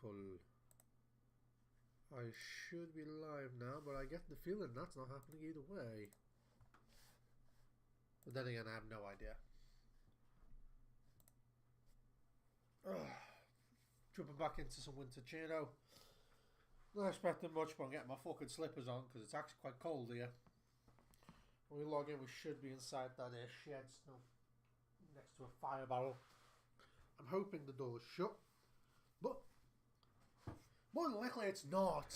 Beautiful. I should be live now, but I get the feeling that's not happening either way. But then again, I have no idea. Jumping back into some winter chino. Not expecting much, but I'm getting my fucking slippers on because it's actually quite cold here. When we log in, we should be inside that shed still, next to a fire barrel. I'm hoping the door's shut, but more than likely it's not.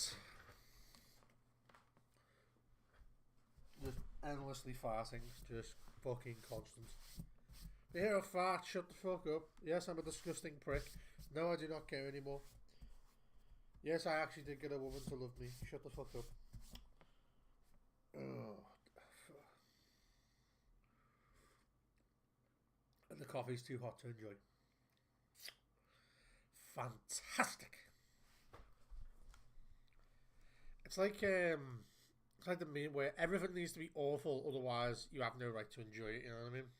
Just endlessly farting, just fucking constant. If you hear a fart, shut the fuck up. Yes, I'm a disgusting prick. No, I do not care anymore. Yes, I actually did get a woman to love me. Shut the fuck up. Oh. And the coffee's too hot to enjoy. Fantastic. It's like the meme where everything needs to be awful, otherwise you have no right to enjoy it. You know what I mean?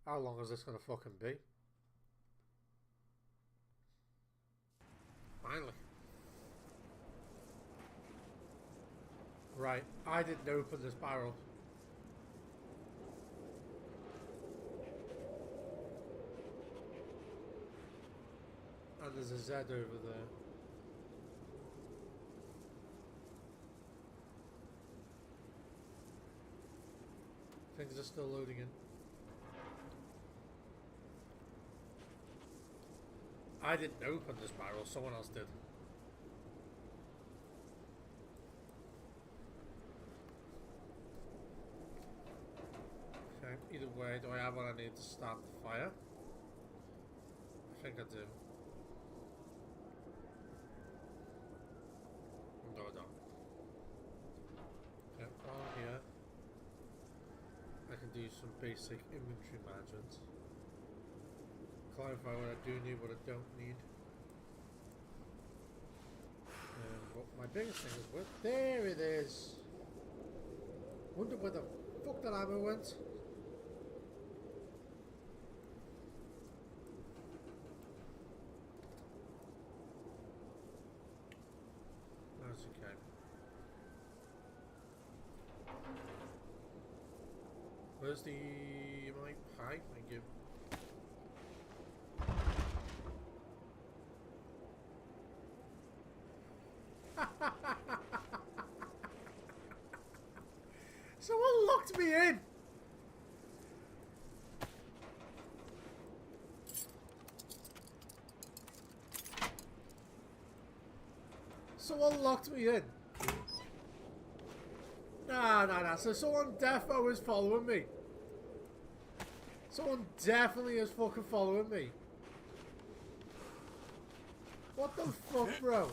How long is this gonna fucking be? Finally. Right, I didn't open this barrel. And there's a Z over there. Things are still loading in. I didn't open this barrel, someone else did. Okay, either way, do I have what I need to start the fire? I think I do. No, I don't. Okay, on here. I can do some basic inventory management. Clarify what I do need, what I don't need. But my biggest thing is, there it is! Wonder where the fuck that ammo went? That's okay. Where's the pipe? Thank you. Someone locked me in! Someone locked me in! Nah, so someone defo is following me. Someone definitely is fucking following me. What the fuck, bro?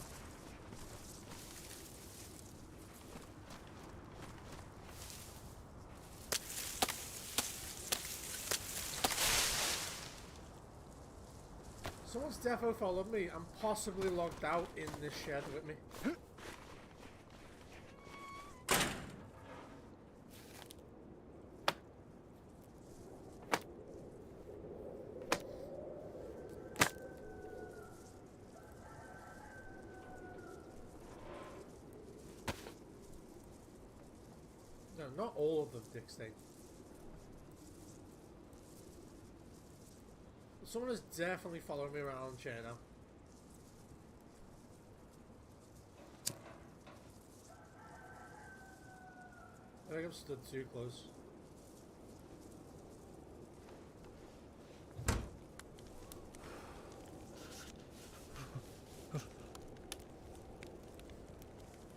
Someone's defo followed me and possibly logged out in this shed with me. No, not all of them, Dick Stain. Someone is definitely following me around the chair now. I think I've stood too close.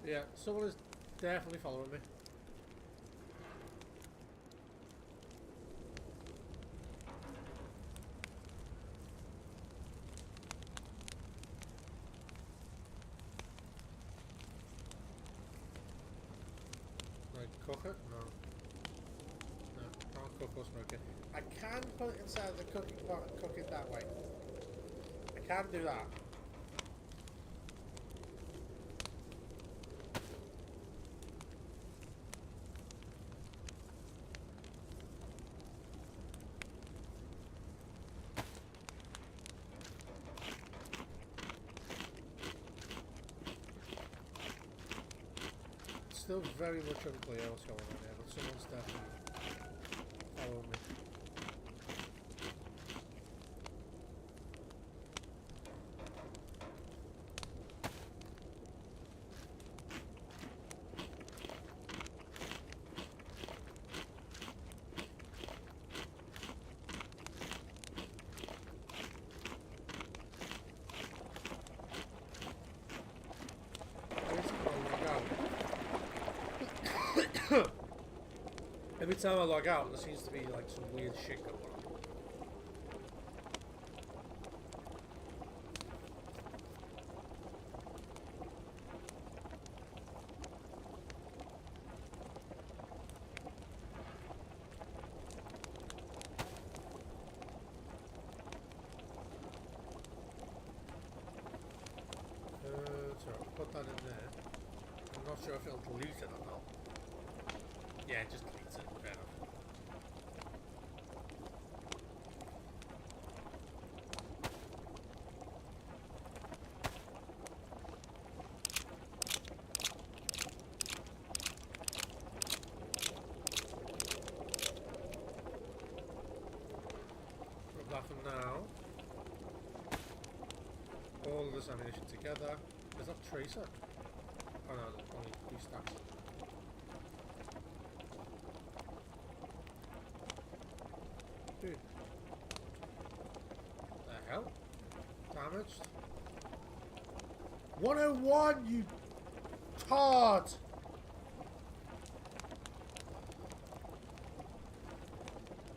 Yeah, someone is definitely following me. Cook it? No. No, can't cook or smoke it. I can put it inside the cooking pot and cook it that way. I can do that. still very much unclear what's going on here, but someone's definitely following me. Every time I log out, there seems to be like some weird shit going on. So I'll put that in there. I'm not sure if it'll delete it or not. Yeah, just deletes it. Fair enough. Put that for now. All of this ammunition together. Is that tracer? Oh no, there's only 3 stacks. Dude. The hell? Damaged? 101, you tart!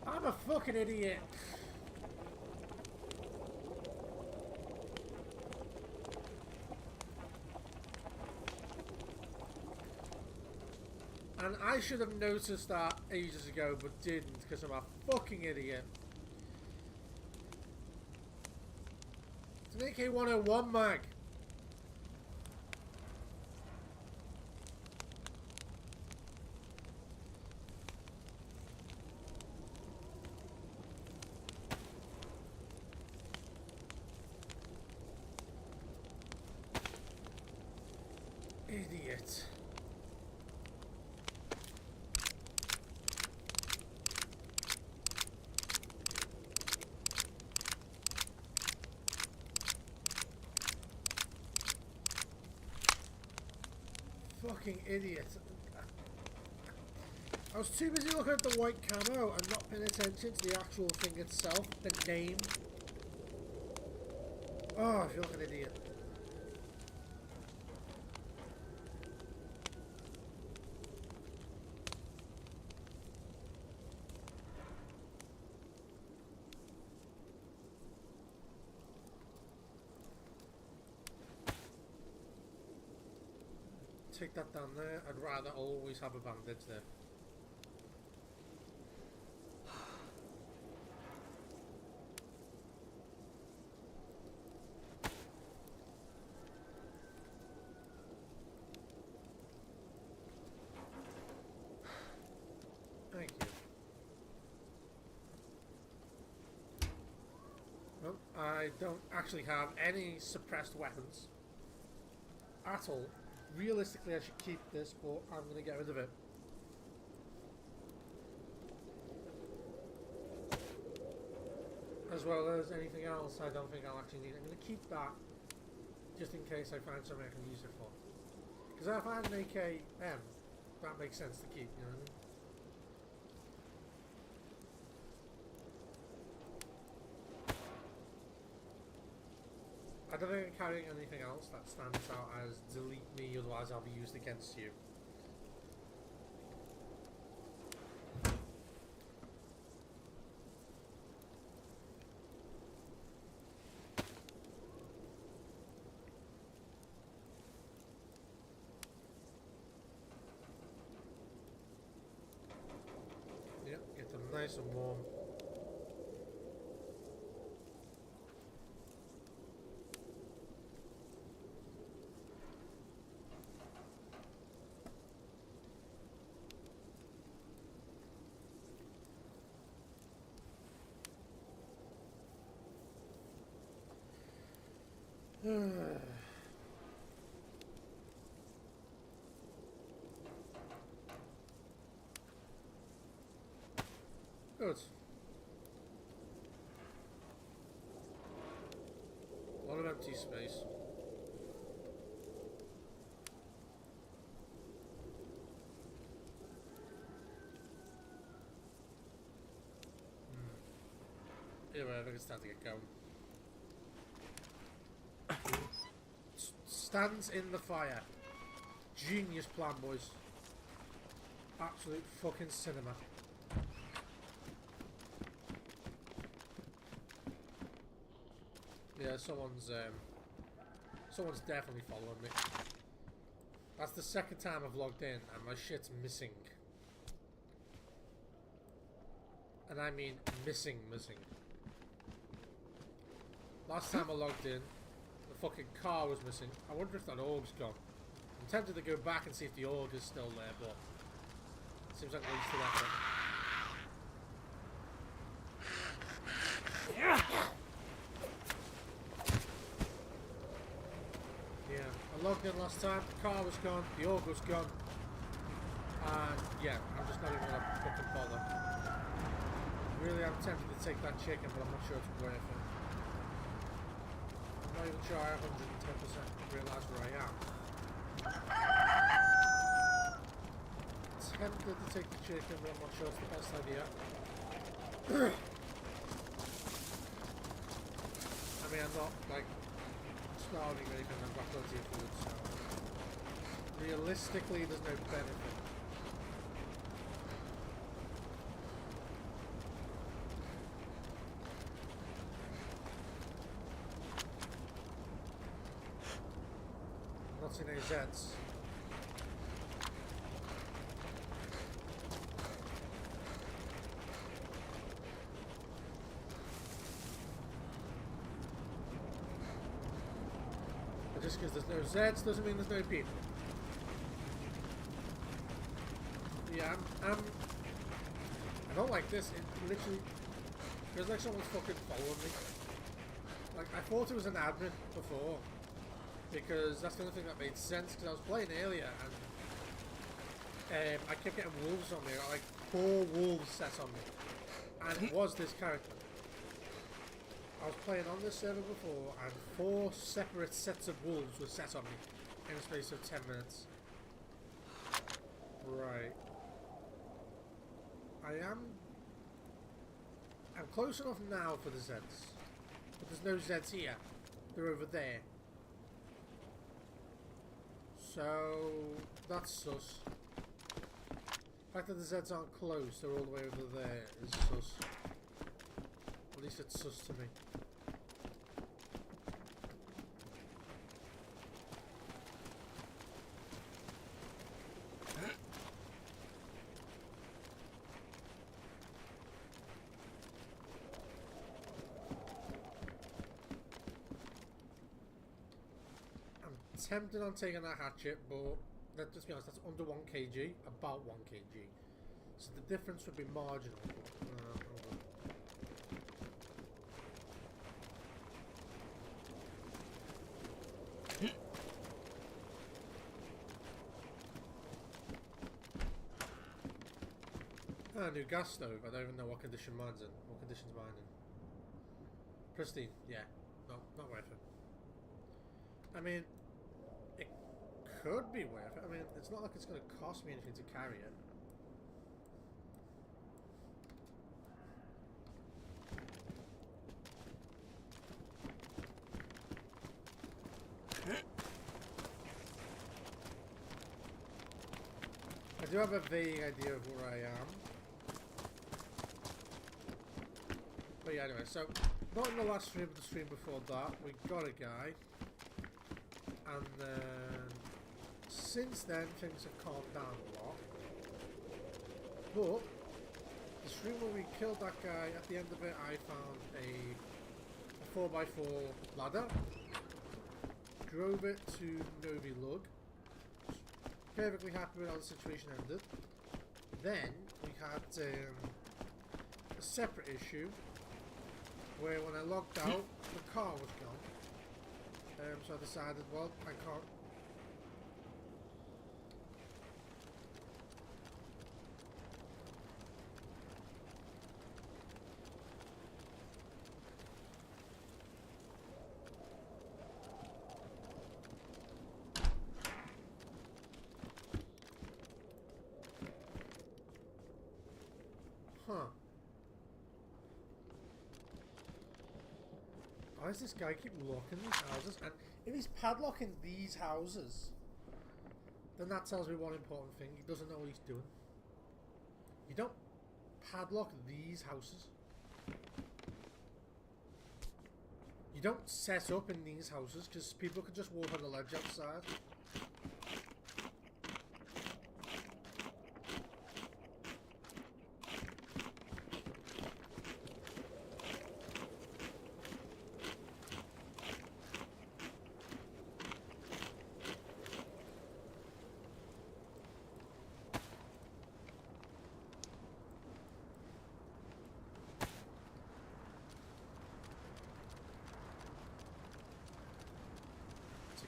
I'm a fucking idiot. And I should have noticed that ages ago, but didn't, because I'm a fucking idiot. It's an AK-101 mag. Idiot. Fucking idiot. I was too busy looking at the white camo and not paying attention to the actual thing itself, the name. Oh, I feel like an idiot. Take that down there. I'd rather always have a bandage there. Thank you. Well, I don't actually have any suppressed weapons at all. Realistically, I should keep this, but I'm going to get rid of it. As well as anything else I don't think I'll actually need. I'm going to keep that just in case I find something I can use it for. Because if I had an AKM, that makes sense to keep, you know what I mean? I don't think I'm carrying anything else that stands out as delete me, otherwise I'll be used against you. Yep, get them nice and warm. Good. A lot of empty space. Anyway, I think it's time to get going. Stands in the fire. Genius plan, boys. Absolute fucking cinema. Yeah, someone's definitely following me. That's the second time I've logged in and my shit's missing. And I mean missing. Last time I logged in, the fucking car was missing. I wonder if that org's gone. I'm tempted to go back and see if the org is still there, but it seems like wasted effort. Yeah, I logged in last time, the car was gone, the org was gone, and yeah, I'm just not even gonna fucking bother. Really, I'm tempted to take that chicken, but I'm not sure it's worth it. I'm not even sure I 110% realise where I am. Tempted to take the chicken, but I'm not sure it's the best idea. I mean, I'm not like starving or anything, I've got plenty of food, so realistically there's no benefit. I'm not seeing any Zeds. Just because there's no Zeds doesn't mean there's no people. Yeah, I don't like this. It literally feels like someone's fucking following me. Like, I thought it was an admin before, because that's the only thing that made sense, because I was playing earlier, and I kept getting wolves on me. I got like 4 wolves set on me, and it was this character. I was playing on this server before, and 4 separate sets of wolves were set on me in a space of 10 minutes. Right. I'm close enough now for the Zeds, but there's no Zeds here. They're over there. So that's sus. The fact that the Zeds aren't close, they're all the way over there, is sus. At least it's sus to me. I'm tempted on taking that hatchet, but let's be honest, that's under 1 kg, about 1 kg. So the difference would be marginal. New gas stove. I don't even know what condition mine's in. What condition's mine in? Pristine. Yeah. No, not worth it. I mean, it could be worth it. I mean, it's not like it's going to cost me anything to carry it. I do have a vague idea of where I am. But yeah, anyway, so not in the last stream, but the stream before that, we got a guy, and then since then things have calmed down a lot. But the stream where we killed that guy, at the end of it, I found a 4x4 ladder, drove it to Novi Lug, perfectly happy with how the situation ended. Then we had a separate issue, where when I logged out, the car was gone. So I decided, well, I can't. Why does this guy keep locking these houses? And if he's padlocking these houses, then that tells me one important thing. He doesn't know what he's doing. You don't padlock these houses. You don't set up in these houses because people can just walk on the ledge outside.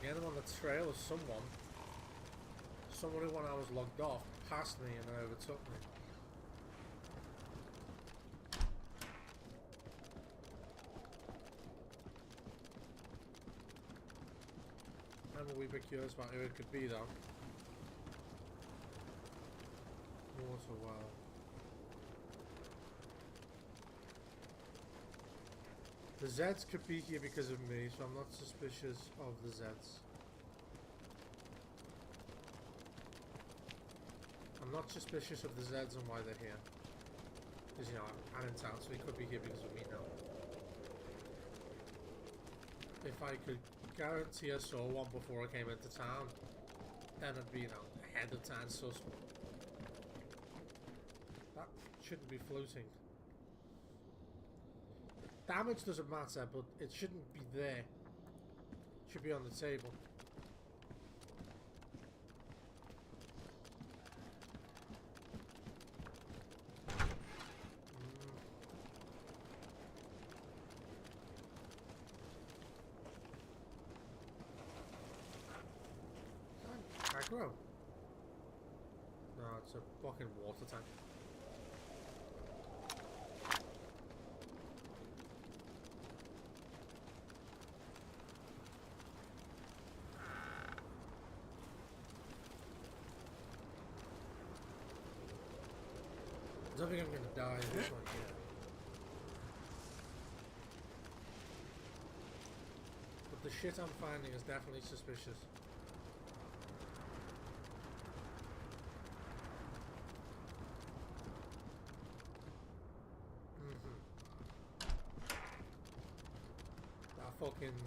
Again, I'm on the trail of someone who, when I was logged off, passed me and then overtook me. I'm a wee bit curious about who it could be though. Water well. The Zeds could be here because of me, so I'm not suspicious of the Zeds. I'm not suspicious of the Zeds and why they're here. Because, you know, I'm in town, so they could be here because of me now. If I could guarantee I saw one before I came into town, then I'd be, you know, ahead of time sus. That shouldn't be floating. Damage doesn't matter, but it shouldn't be there. It should be on the table. Aggro? No, it's a fucking water tank. I don't think I'm gonna die in this one yet. But the shit I'm finding is definitely suspicious. That fucking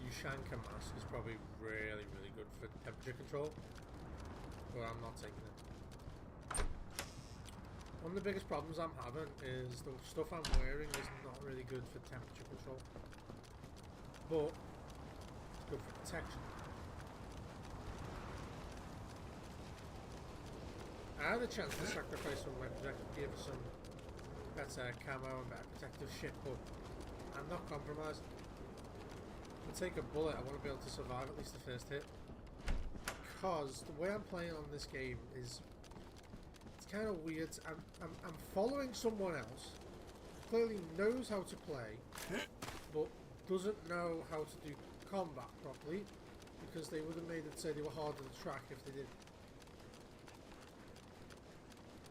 Ushanka mask is probably really, really good for temperature control. But I'm not taking it. One of the biggest problems I'm having is the stuff I'm wearing is not really good for temperature control, but it's good for protection. I had a chance to sacrifice some of my protective gear for some better camo and better protective shit, but I'm not compromised. If I take a bullet, I want to be able to survive at least the first hit, because the way I'm playing on this game is kind of weird. I'm following someone else who clearly knows how to play but doesn't know how to do combat properly, because they would have made it say they were harder to track if they did.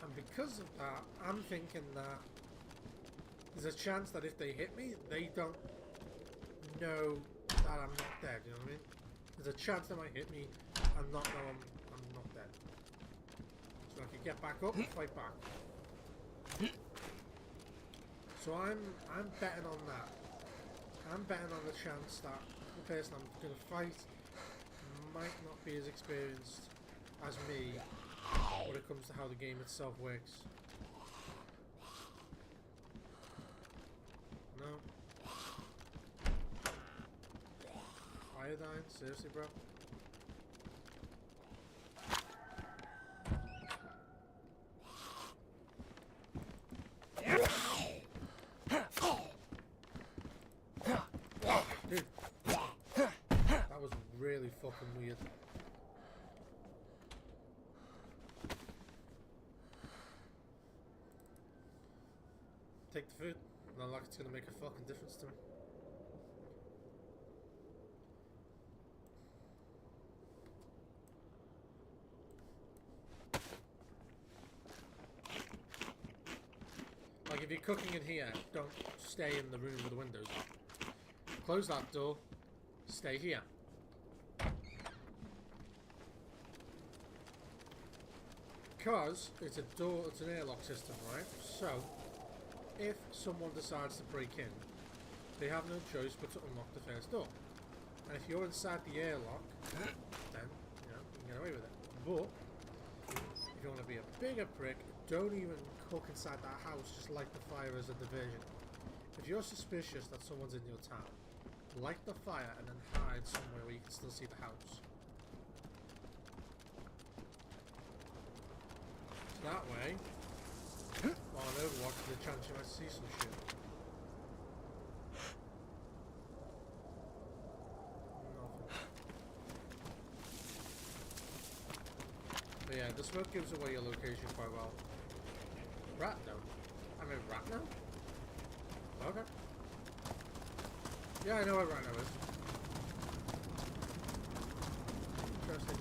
And because of that, I'm thinking that there's a chance that if they hit me, they don't know that I'm not dead, you know what I mean? There's a chance they might hit me and not know I'm not dead. So I can get back up and fight back. So I'm betting on that. I'm betting on the chance that the person I'm going to fight might not be as experienced as me when it comes to how the game itself works. No. Iodine? Seriously, bro? Dude, that was really fucking weird. Take the food. Not like it's gonna make a fucking difference to me. Like if you're cooking in here, don't stay in the room with the windows up. Close that door. Stay here. Because it's a door, it's an airlock system, right? So, if someone decides to break in, they have no choice but to unlock the first door. And if you're inside the airlock, then, you know, you can get away with it. But, if you want to be a bigger prick, don't even cook inside that house, just light the fire as a diversion. If you're suspicious that someone's in your town, light the fire and then hide somewhere where you can still see the house. So that way, while on Overwatch, there's a chance you might see some shit. But yeah, the smoke gives away your location quite well. Rat though. I mean rat now? Okay. Yeah, I know what rat now is. Interesting.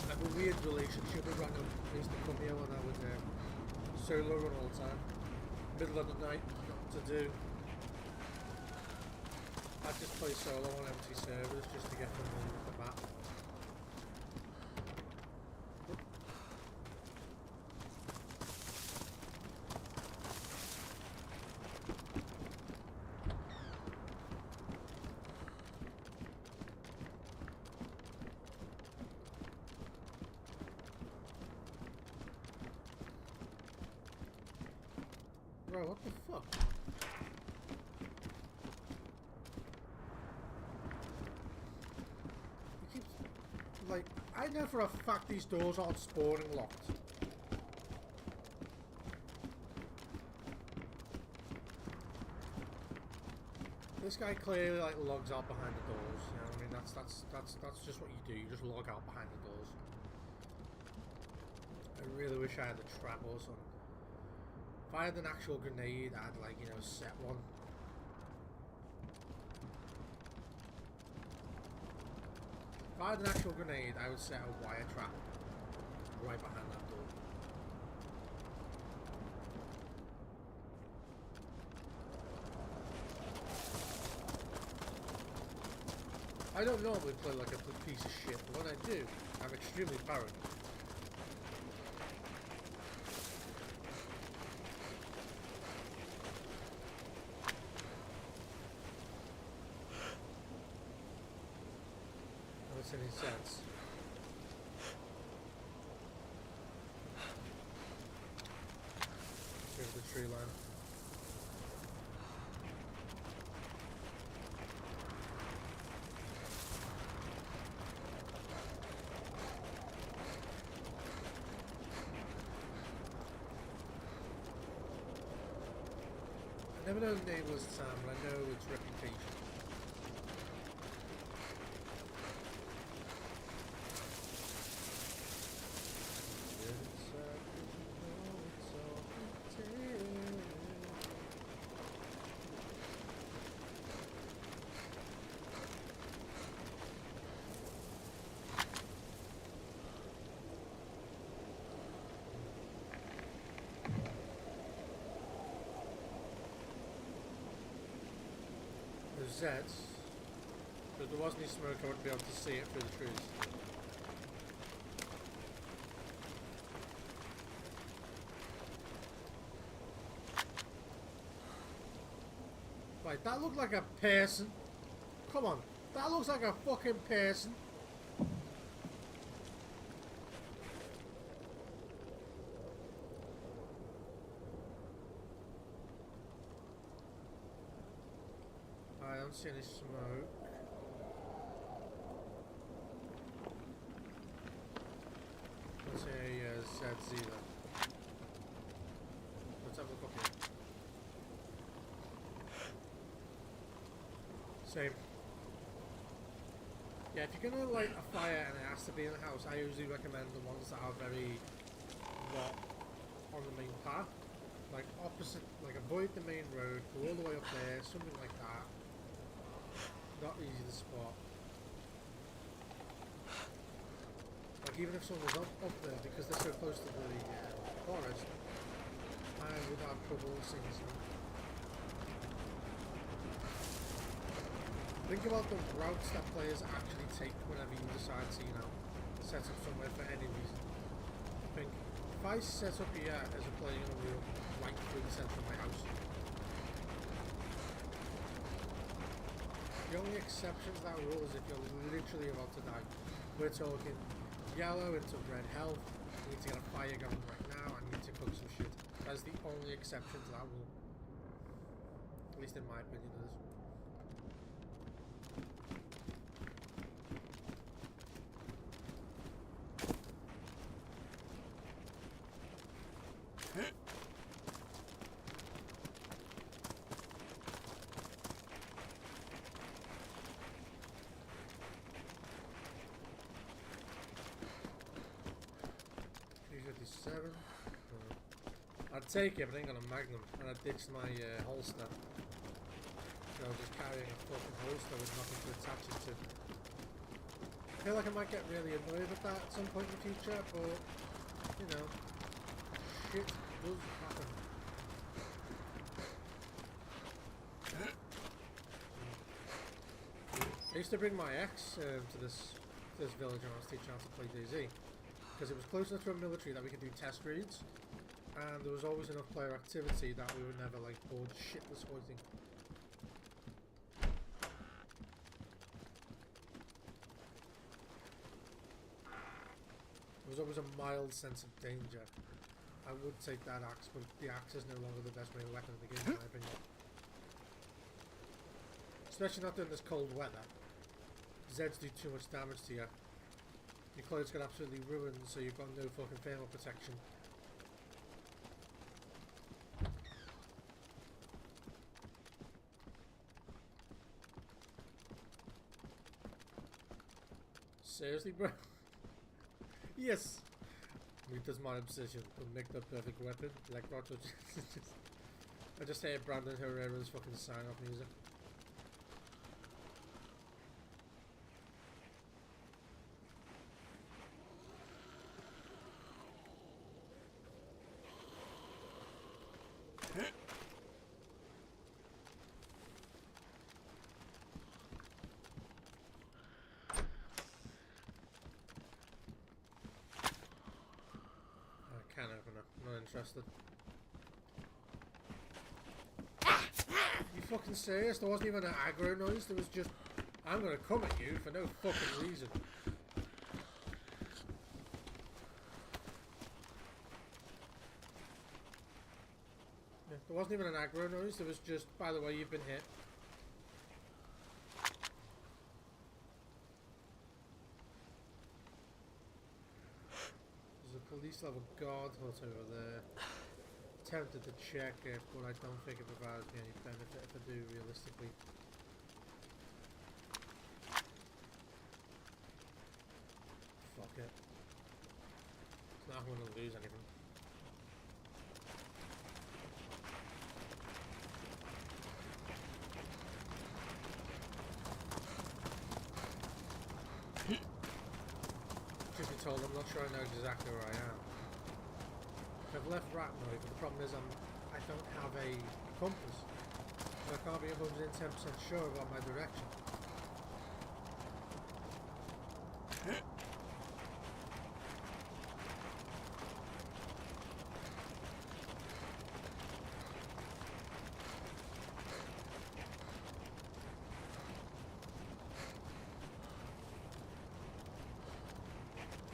I have a weird relationship with random. I used to come here when I was solo run all the time. Middle of the night, nothing to do. I just play solo on empty servers just to get familiar with the map. Bro, what the fuck? Like, I know for a fact these doors aren't spawning locked. This guy clearly like logs out behind the doors. You know what I mean? That's just what you do. You just log out behind the doors. I really wish I had a trap or something. If I had an actual grenade, I'd like, you know, set one. If I had an actual grenade, I would set a wire trap right behind that door. I don't normally play like a piece of shit, but when I do, I'm extremely paranoid. Any sense. Here's the tree line. I never know the nameless town, but I know its reputation. Zeds, but if there wasn't any smoke, I wouldn't be able to see it through the trees. Right, that looked like a person. Come on, that looks like a fucking person. I don't see any smoke. I don't see any Zeds either. Let's have a look up here. Same. Yeah, if you're gonna light a fire and it has to be in the house, I usually recommend the ones that are very not on the main path. Like opposite, like avoid the main road, go all the way up there, something like that. Not easy to spot. Like even if someone was up there because they're so close to the forest, I would have trouble seeing something. Think about the routes that players actually take whenever you decide to, you know, set up somewhere for any reason. Think, if I set up here as a player in a wheel right through the centre of my house, the only exception to that rule is if you're literally about to die. We're talking yellow into red health, you need to get a fire going right now, and you need to cook some shit. That's the only exception to that rule. At least in my opinion it is. I'd take it, but I ain't got a magnum, and I ditched my holster. So I was just carrying a fucking holster with nothing to attach it to. I feel like I might get really annoyed with that at some point in the future, but, you know, shit does happen. I used to bring my ex to this village when I was teaching how to play Dayz, because it was close enough to a military that we could do test reads. And there was always enough player activity that we were never like bored shitless hoiting. There was always a mild sense of danger. I would take that axe, but the axe is no longer the best main weapon in the game in my opinion. Especially not during this cold weather. Zeds do too much damage to you. Your clothes get absolutely ruined, so you've got no fucking thermal protection. Seriously, bro? Yes! It does my obsession to make the perfect weapon. Like Roger. I just hear Brandon Herrera's fucking sign-off music. Interested. You fucking serious? There wasn't even an aggro noise, there was just, I'm gonna come at you for no fucking reason. Yeah, there wasn't even an aggro noise, there was just, by the way, you've been hit. Police level guard hut over there. Tempted to check it, but I don't think it provides me any benefit if I do, realistically. Fuck it. It's not going to lose anything. Told I'm not sure I know exactly where I am. I've left Ratnoy, but the problem is I don't have a compass, so I can't be 110% sure about my direction.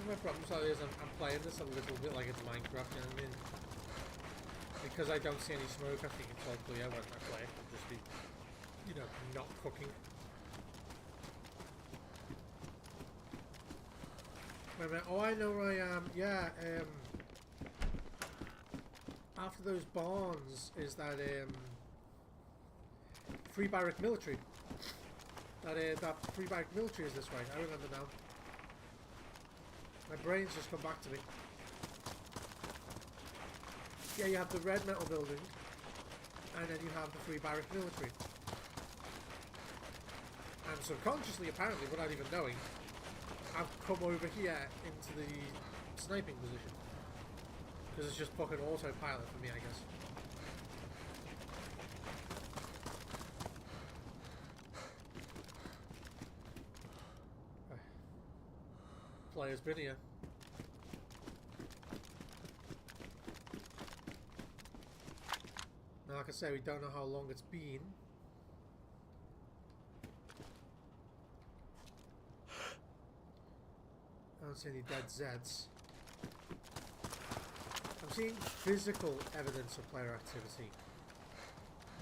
My problem is I'm playing this a little bit like it's Minecraft, you know what I mean? Because I don't see any smoke, I think it's all clear when I play. I'll just be, you know, not cooking. Wait a minute, oh I know where I am, yeah, after those barns is that, Free Barrack Military. That Free Barrack Military is this way, I remember now. My brain's just come back to me. Yeah, you have the red metal building, and then you have the Free Barrack Military. And subconsciously, apparently, without even knowing, I've come over here into the sniping position. Because it's just fucking autopilot for me, I guess. player's been here. Now, like I say, we don't know how long it's been. I don't see any dead Zeds. I'm seeing physical evidence of player activity.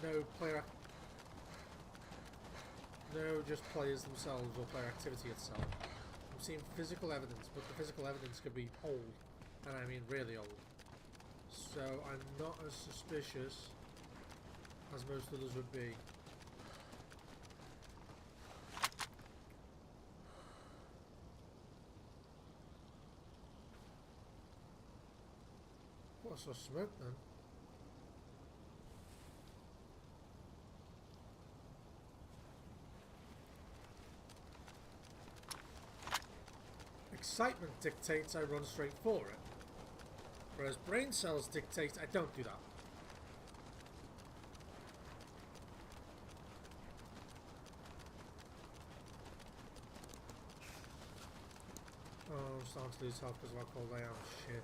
No, just players themselves or player activity itself. I'm seeing physical evidence, but the physical evidence could be old, and I mean really old. So I'm not as suspicious as most others would be. What's the smoke then? Excitement dictates I run straight for it, whereas brain cells dictate I don't do that. Oh, I'm starting to lose health because of how cold I am. Shit.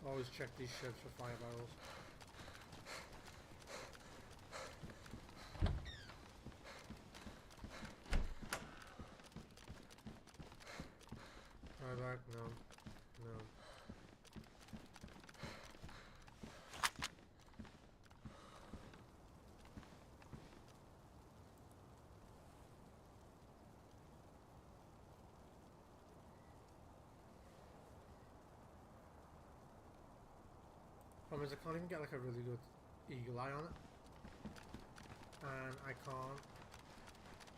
Always check these ships for fire barrels. Try back? No. No. Problem is, I can't even get like a really good eagle eye on it, and I can't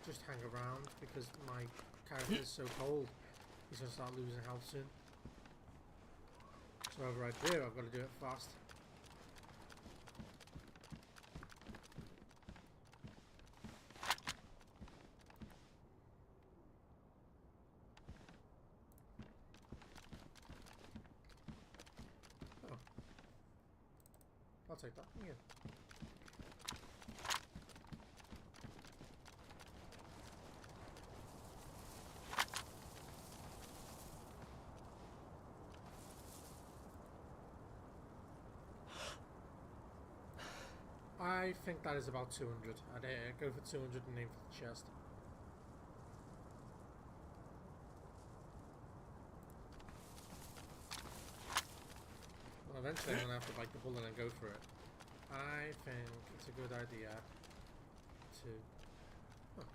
just hang around because my character is so cold. He's gonna start losing health soon. So whatever I do, I've got to do it fast. I'll take that. Yeah. I think that is about 200. I'd go for 200 and aim for the chest. Well, eventually I'm going to have to bite the bullet and go for it. I think it's a good idea to... Huh.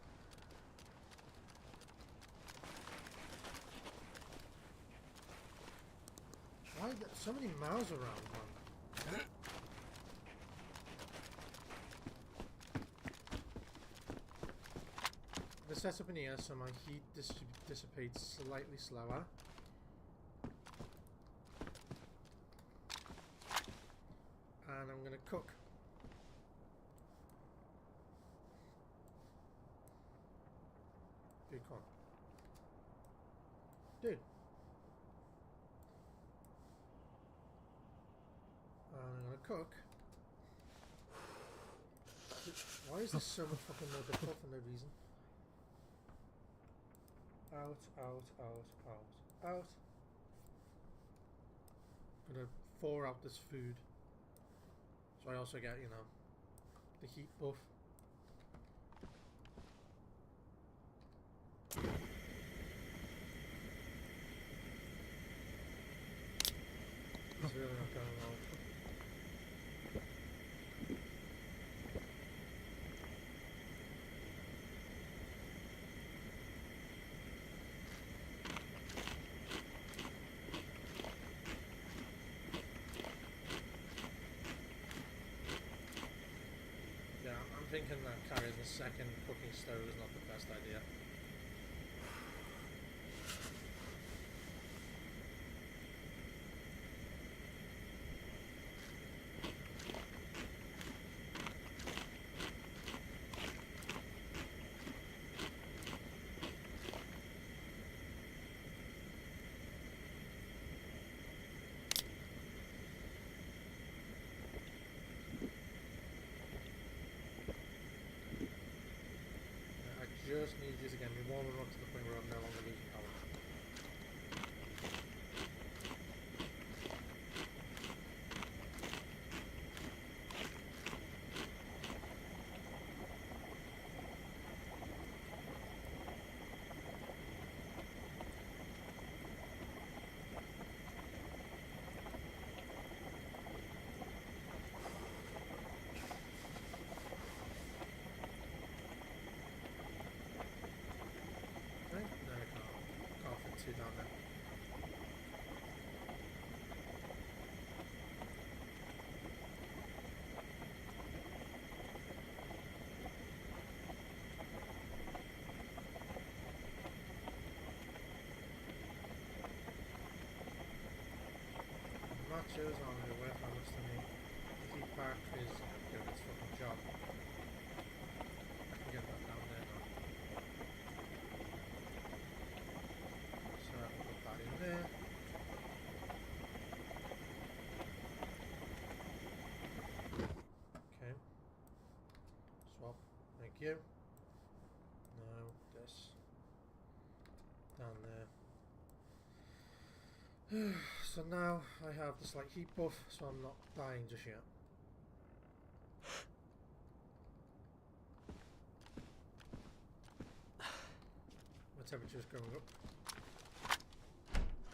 Why are there so many mouths around, man? I'm going to set up in here so my heat dissipates slightly slower. And I'm going to cook. Dude, come on. Dude. And I'm going to cook. Why is there so much fucking more difficult for no reason? Out, out, out, out, out. I'm going to thaw out this food. So I also get, you know, the heat buff. It's really not going well. Thinking that carrying the second cooking stove is not the best idea. just need you to get me warming up to the point where I'm no longer losing power. Down there. Nachos on the way from us to me. The heat pack is doing its fucking job. I can get that down there now. So I can put that in there. Okay. Swap. Thank you. Now this. Down there. So now I have the slight heat buff, so I'm not dying just yet. My temperature is going up.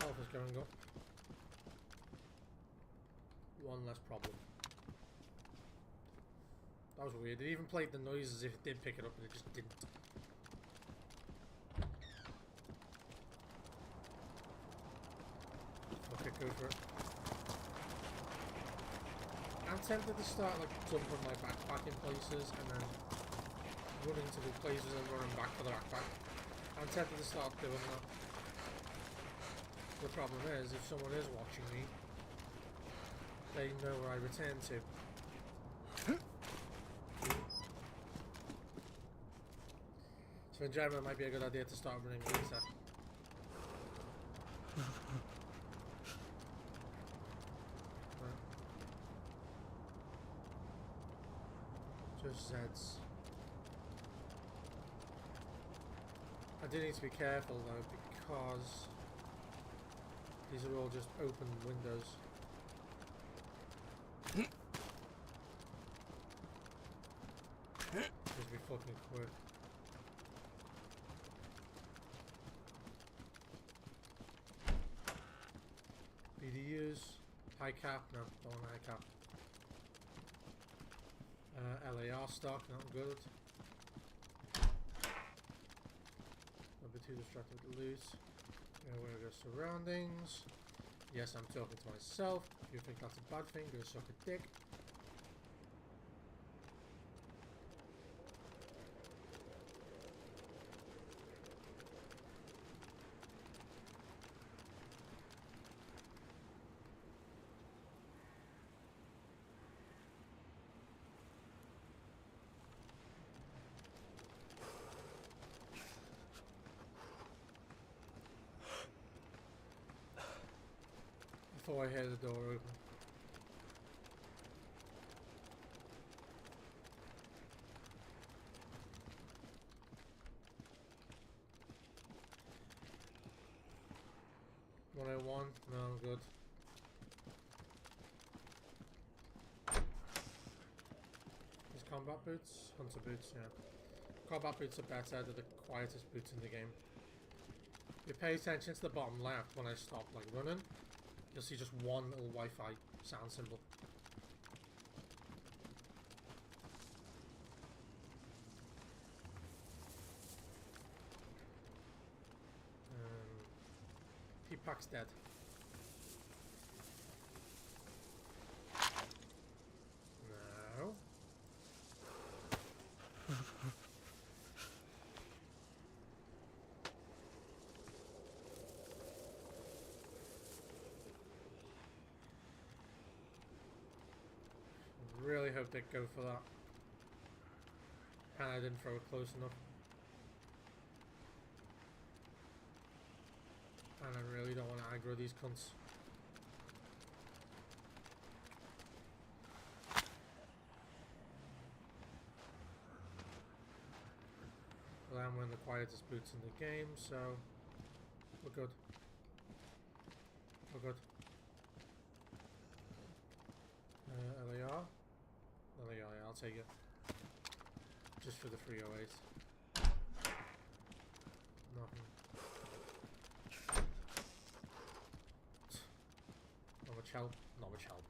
Health is going up. One less problem. That was weird. It even played the noise as if it did pick it up, but it just didn't. Go for it. I'm tempted to start like dumping my backpack in places and then running to the places and running back for the backpack. I'm tempted to start doing that. The problem is, if someone is watching me, they know where I return to. So in general, it might be a good idea to start running later. Just Zeds. I do need to be careful though, because these are all just open windows. Just be fucking quick. BDUs, high cap, no, don't want high cap. LAR stock, not good. Don't be too distracted with the loot. We're gonna go surroundings. Yes, I'm talking to myself. If you think that's a bad thing, go suck a dick. Before I hear the door open. What I want? No, I'm good. These combat boots? Hunter boots, yeah. Combat boots are better, they're the quietest boots in the game. If you pay attention to the bottom left when I stop like running, you'll see just one little Wi-Fi sound symbol. P-Pack's dead. No. Really hope they go for that. And I didn't throw it close enough. And I really don't want to aggro these cunts. But I'm one of the quietest boots in the game, so we're good. We're good. LAR? LAR, yeah, I'll take it. Just for the 308. Nothing. Not much help. Not much help.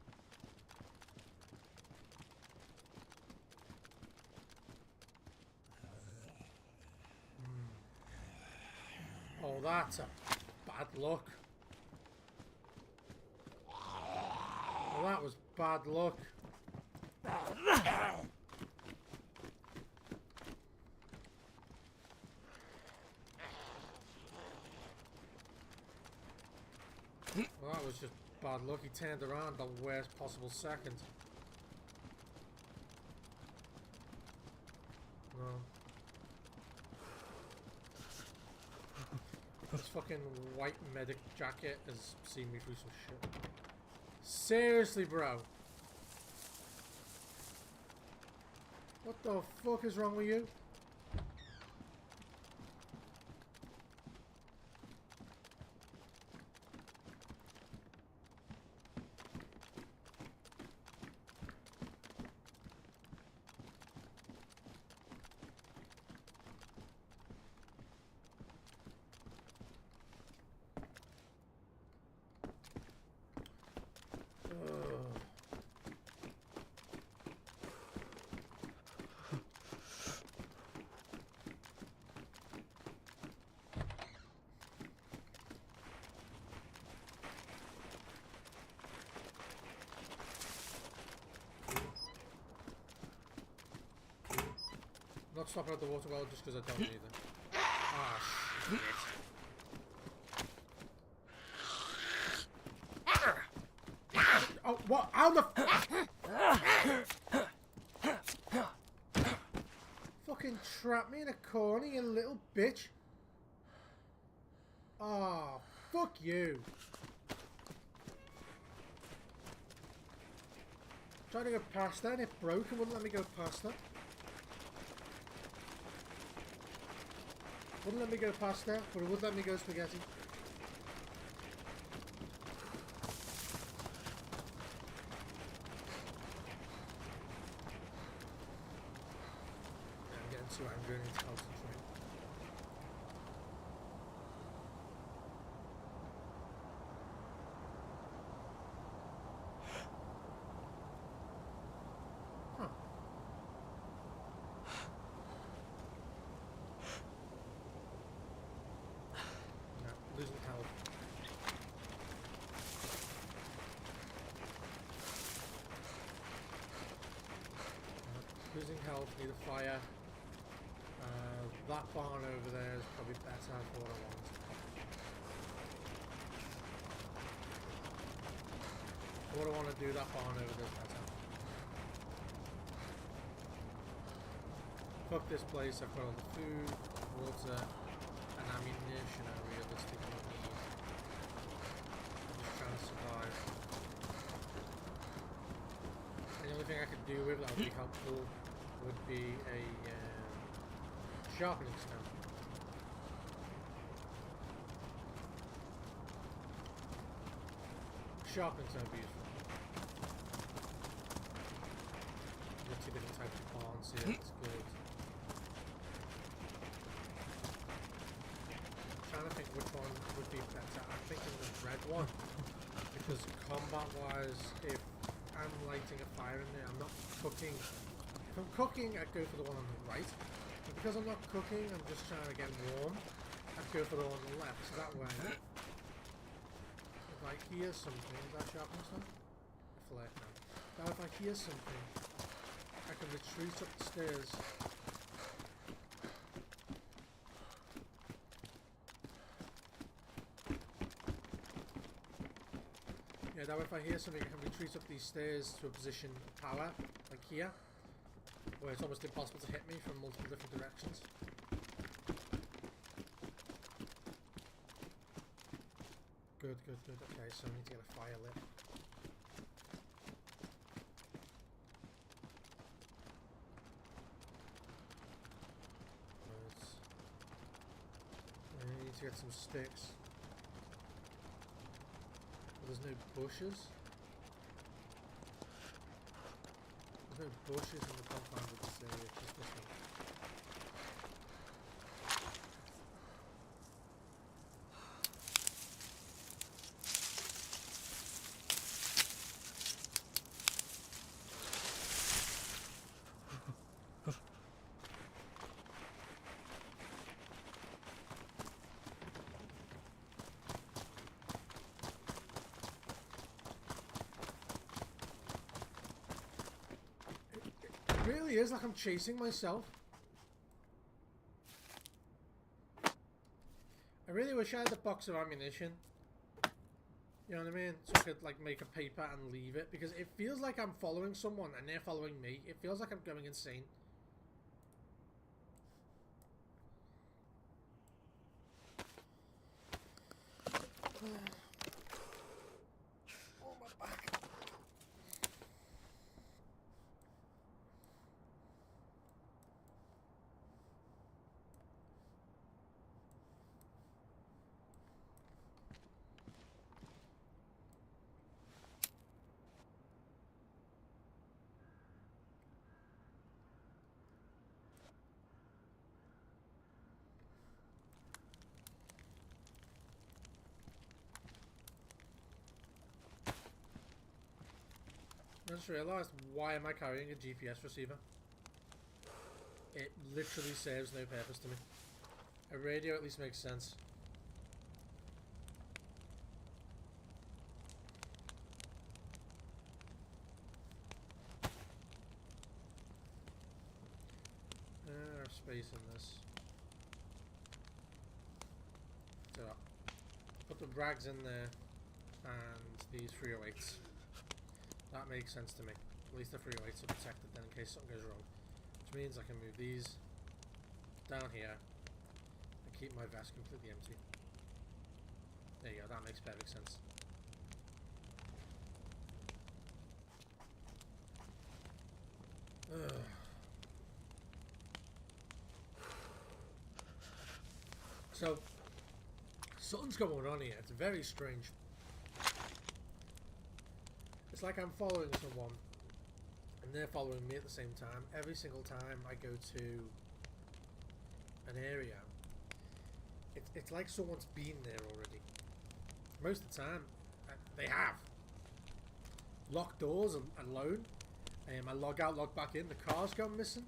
Oh, that's a bad look. Oh, that was bad luck. Well, that was just bad luck. He turned around the worst possible second. No. This fucking white medic jacket has seen me through some shit. Seriously, bro. What the fuck is wrong with you? Not stopping at the water well just because I don't need them. Ah, shit. Oh, what? How the fucking trap me in a corner, you little bitch. Oh, fuck you. Trying to go past that and it broke and wouldn't let me go past that. Wouldn't let me go past that, but it would let me go spaghetti. I'm getting too angry and need to concentrate. Losing health. Losing health, need a fire. That barn over there is probably better for what I want. For what I want to do, that barn over there is better. Fuck this place, I've got all the food, water, and ammunition I realistically need. I'm just trying to survive. And the only thing I could do with that would be helpful would be a sharpening stone. Sharpening stone would be useful. Got two different types of barns here, that's good. Trying to think which one would be better. I'm thinking the red one because combat wise, if I'm lighting a fire in there, I'm not cooking. If I'm cooking, I'd go for the one on the right, but because I'm not cooking, I'm just trying to get warm, I'd go for the one on the left, so that way if I hear something, is that sharpening stone? I flare now. Now if I hear something, I can retreat up the stairs. Yeah, that way if I hear something, I can retreat up these stairs to a position of power, like here, where it's almost impossible to hit me from multiple different directions. Good, good, good. Okay, so I need to get a fire lit. to get some sticks. But there's no bushes. There's no bushes in the compound of this area, it's just this one. It really is like I'm chasing myself. I really wish I had a box of ammunition. You know what I mean? So I could like make a paper and leave it, because it feels like I'm following someone and they're following me. It feels like I'm going insane. Oh, my back. I just realised, why am I carrying a GPS receiver? It literally serves no purpose to me. A radio at least makes sense. Space in this. So, put the rags in there and these 308s. That makes sense to me. At least the 308s are protected then in case something goes wrong. Which means I can move these down here and keep my vest completely empty. There you go, that makes perfect sense. Ugh. So, something's going on here. It's very strange. It's like I'm following someone and they're following me at the same time. Every single time I go to an area, it's like someone's been there already. Most of the time, they have. Locked doors alone. I log out, log back in. The car's gone missing.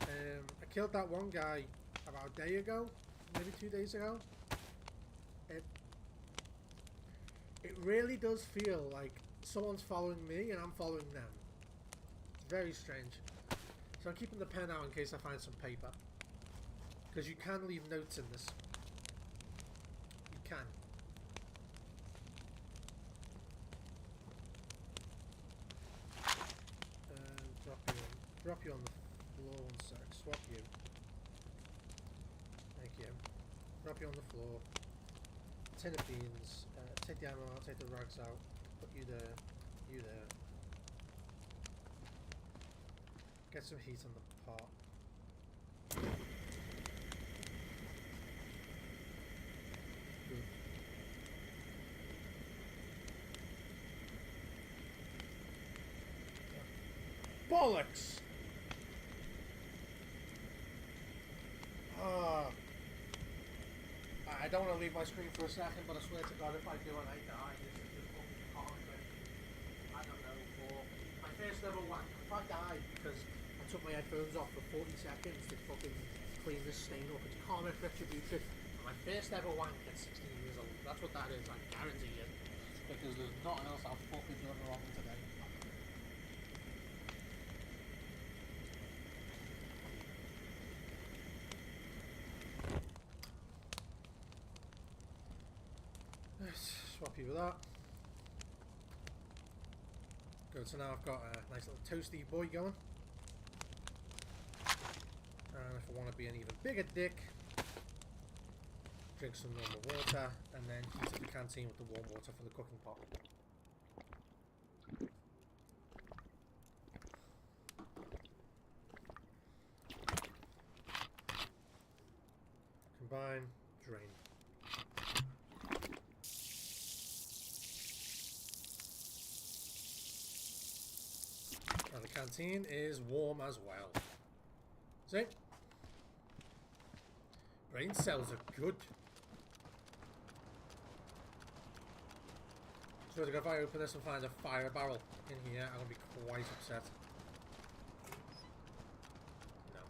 I killed that one guy about a day ago. Maybe 2 days ago. It really does feel like someone's following me and I'm following them. It's very strange. So I'm keeping the pen out in case I find some paper. Because you can leave notes in this. You can. Drop you on the floor 1 sec. Swap you. Thank you. Drop you on the floor. Tin of beans. Take the ammo out, take the rags out. Put you there. You there. Get some heat on the pot. Good. Bollocks! I don't want to leave my screen for a second, but I swear to God, if I do and I die, this is just fucking horrific. I don't know, for my first ever wank, if I die because I took my headphones off for 40 seconds to fucking clean this stain up, it's karmic retribution. My first ever wank at 16 years old. That's what that is, I guarantee you. Because there's nothing else I've fucking done wrong today. Swap you with that. Good, so now I've got a nice little toasty boy going. And if I want to be an even bigger dick, drink some normal water and then heat up the canteen with the warm water for the cooking pot. Combine, drain. Now the canteen is warm as well. See? Brain cells are good. So if I open this and find a fire barrel in here, I'm going to be quite upset. No.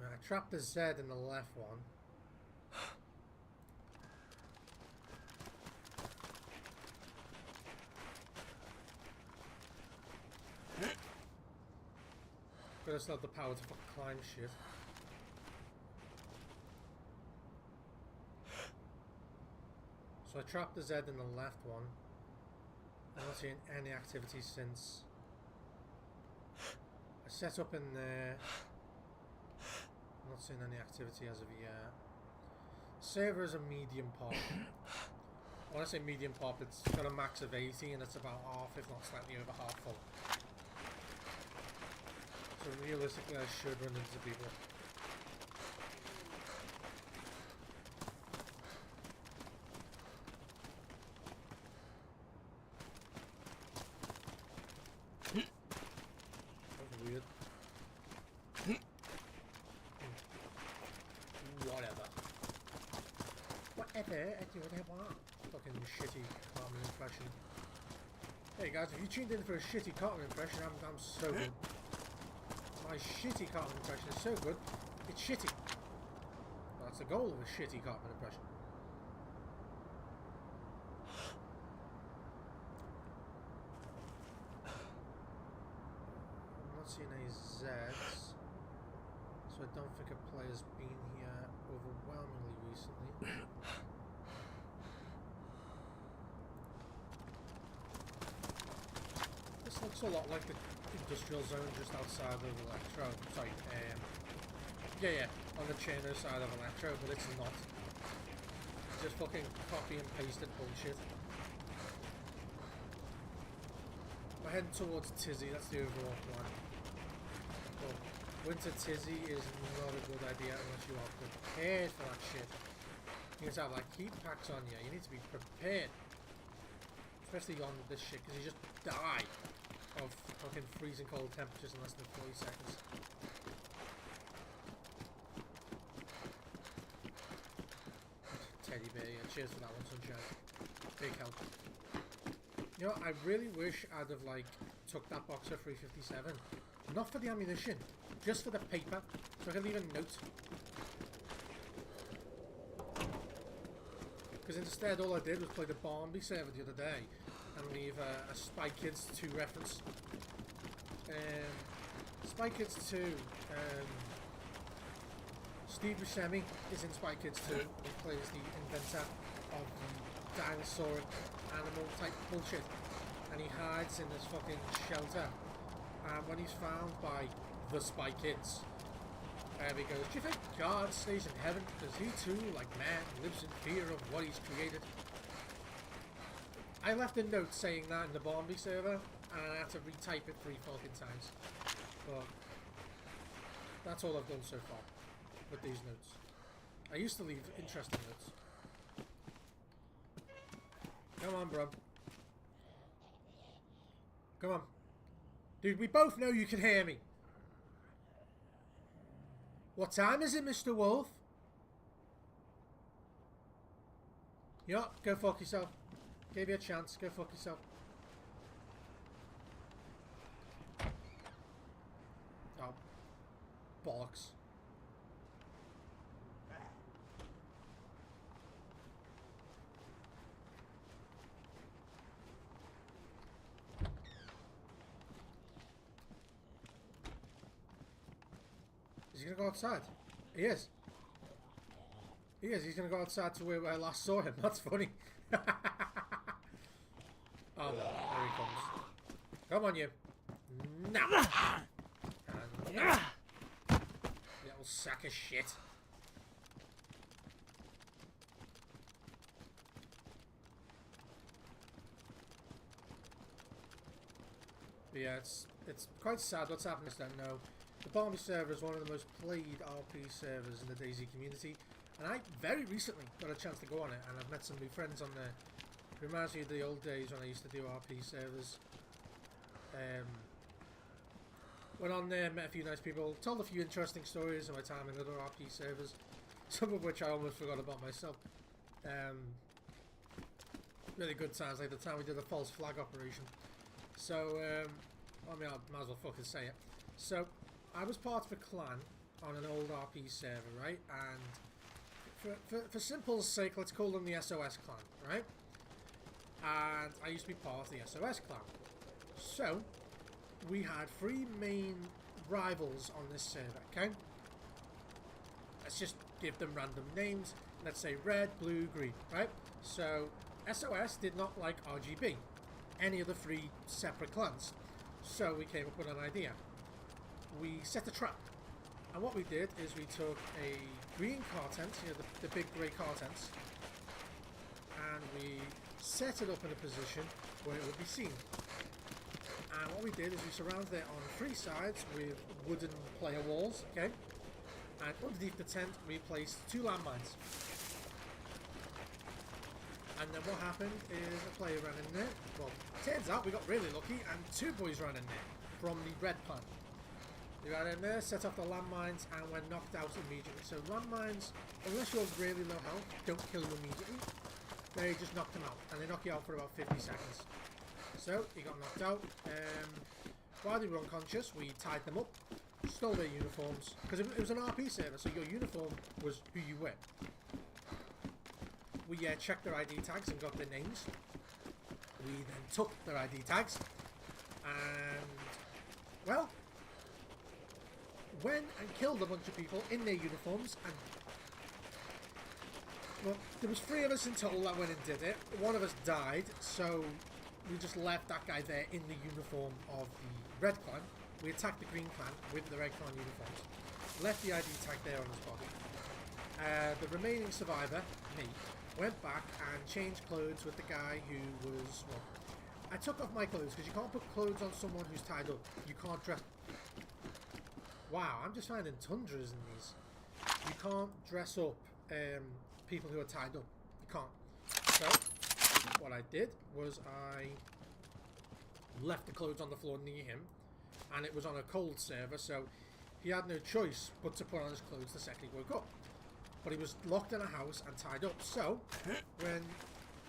Right, I trapped the Z in the left one. But I still have the power to fucking climb shit. So I trapped the Z in the left one. I'm not seeing any activity since. I set up in there. I'm not seeing any activity as of yet. Server is a medium pop. When I say medium pop, it's got a max of 80 and it's about half, if not slightly over half full. So realistically, I should run into people. That's weird. Whatever. Whatever, I do what I want. Fucking shitty Cartman impression. Hey guys, if you tuned in for a shitty Cartman impression, I'm so good. My shitty Cartman impression is so good, it's shitty. Well, that's the goal of a shitty Cartman impression. I'm not seeing any Zs, so I don't think a player's been here overwhelmingly recently. This looks a lot like the industrial zone just outside of Electro. Sorry, yeah, on the Chino side of Electro, but it's not. Just fucking copy and pasted bullshit. We're heading towards Tizzy, that's the overall plan. But Winter Tizzy is not a good idea unless you are prepared for that shit. You need to have like heat packs on you, you need to be prepared. Especially on this shit, because you just die of fucking freezing cold temperatures in less than 40 seconds. Teddy bear, yeah, cheers for that one, Sunshine. Big help. You know, I really wish I'd have like took that box of 357. Not for the ammunition, just for the paper, so I could leave a note. Because instead all I did was play the Barnby server the other day and leave a Spy Kids 2 reference. Spy Kids 2, Steve Buscemi is in Spy Kids 2. He plays the inventor of the dinosaur animal type bullshit. And he hides in this fucking shelter. And when he's found by the Spy Kids, he goes, do you think God stays in heaven? Because he too, like man, lives in fear of what he's created. I left a note saying that in the Barnby server, and I had to retype it 3 fucking times. But that's all I've done so far with these notes. I used to leave interesting notes. Come on, bro. Come on. Dude, we both know you can hear me. What time is it, Mr. Wolf? Yeah, go fuck yourself. Gave you a chance, go fuck yourself. Oh. Bollocks. Is he gonna go outside? He is. He is. He's gonna go outside to where I last saw him. That's funny. Oh no, there he comes. Come on, you. No. Little sack of shit. But yeah, it's quite sad what's happened. I don't know. The Barmy server is one of the most played RP servers in the Dayz community, and I very recently got a chance to go on it, and I've met some new friends on there. It reminds me of the old days when I used to do RP servers. Went on there, met a few nice people, told a few interesting stories of my time in other RP servers, some of which I almost forgot about myself. Really good times, like the time we did a false flag operation. So, I mean, I might as well fucking say it. So, I was part of a clan on an old RP server, right? And for simple's sake, let's call them the SOS clan, right? And I used to be part of the SOS clan. So, we had 3 main rivals on this server, okay? Let's just give them random names. Let's say red, blue, green, right? So, SOS did not like RGB, any of the 3 separate clans. So, we came up with an idea. We set a trap. And what we did is we took a green car tent, you know, the big grey car tents, and we set it up in a position where it would be seen. And what we did is we surrounded it on 3 sides with wooden player walls, okay? And underneath the tent we placed 2 landmines. And then what happened is a player ran in there. Well, turns out we got really lucky and 2 boys ran in there from the red clan. They ran in there, set off the landmines, and were knocked out immediately. So landmines, unless you're really low health, don't kill you immediately. They just knock them out, and they knock you out for about 50 seconds. So, he got knocked out. While they were unconscious, we tied them up, stole their uniforms, because it was an RP server, so your uniform was who you were. We checked their ID tags and got their names. We then took their ID tags, and, well, went and killed a bunch of people in their uniforms, and well, there was 3 of us in total that went and did it. 1 of us died, so we just left that guy there in the uniform of the red clan. We attacked the green clan with the red clan uniforms. Left the ID tag there on his body. The remaining survivor, me, went back and changed clothes with the guy who was, well, I took off my clothes because you can't put clothes on someone who's tied up. You can't dress. Wow, I'm just finding tundras in these. You can't dress up people who are tied up. You can't. So, what I did was I left the clothes on the floor near him, and it was on a cold server, so he had no choice but to put on his clothes the second he woke up. But he was locked in a house and tied up, so when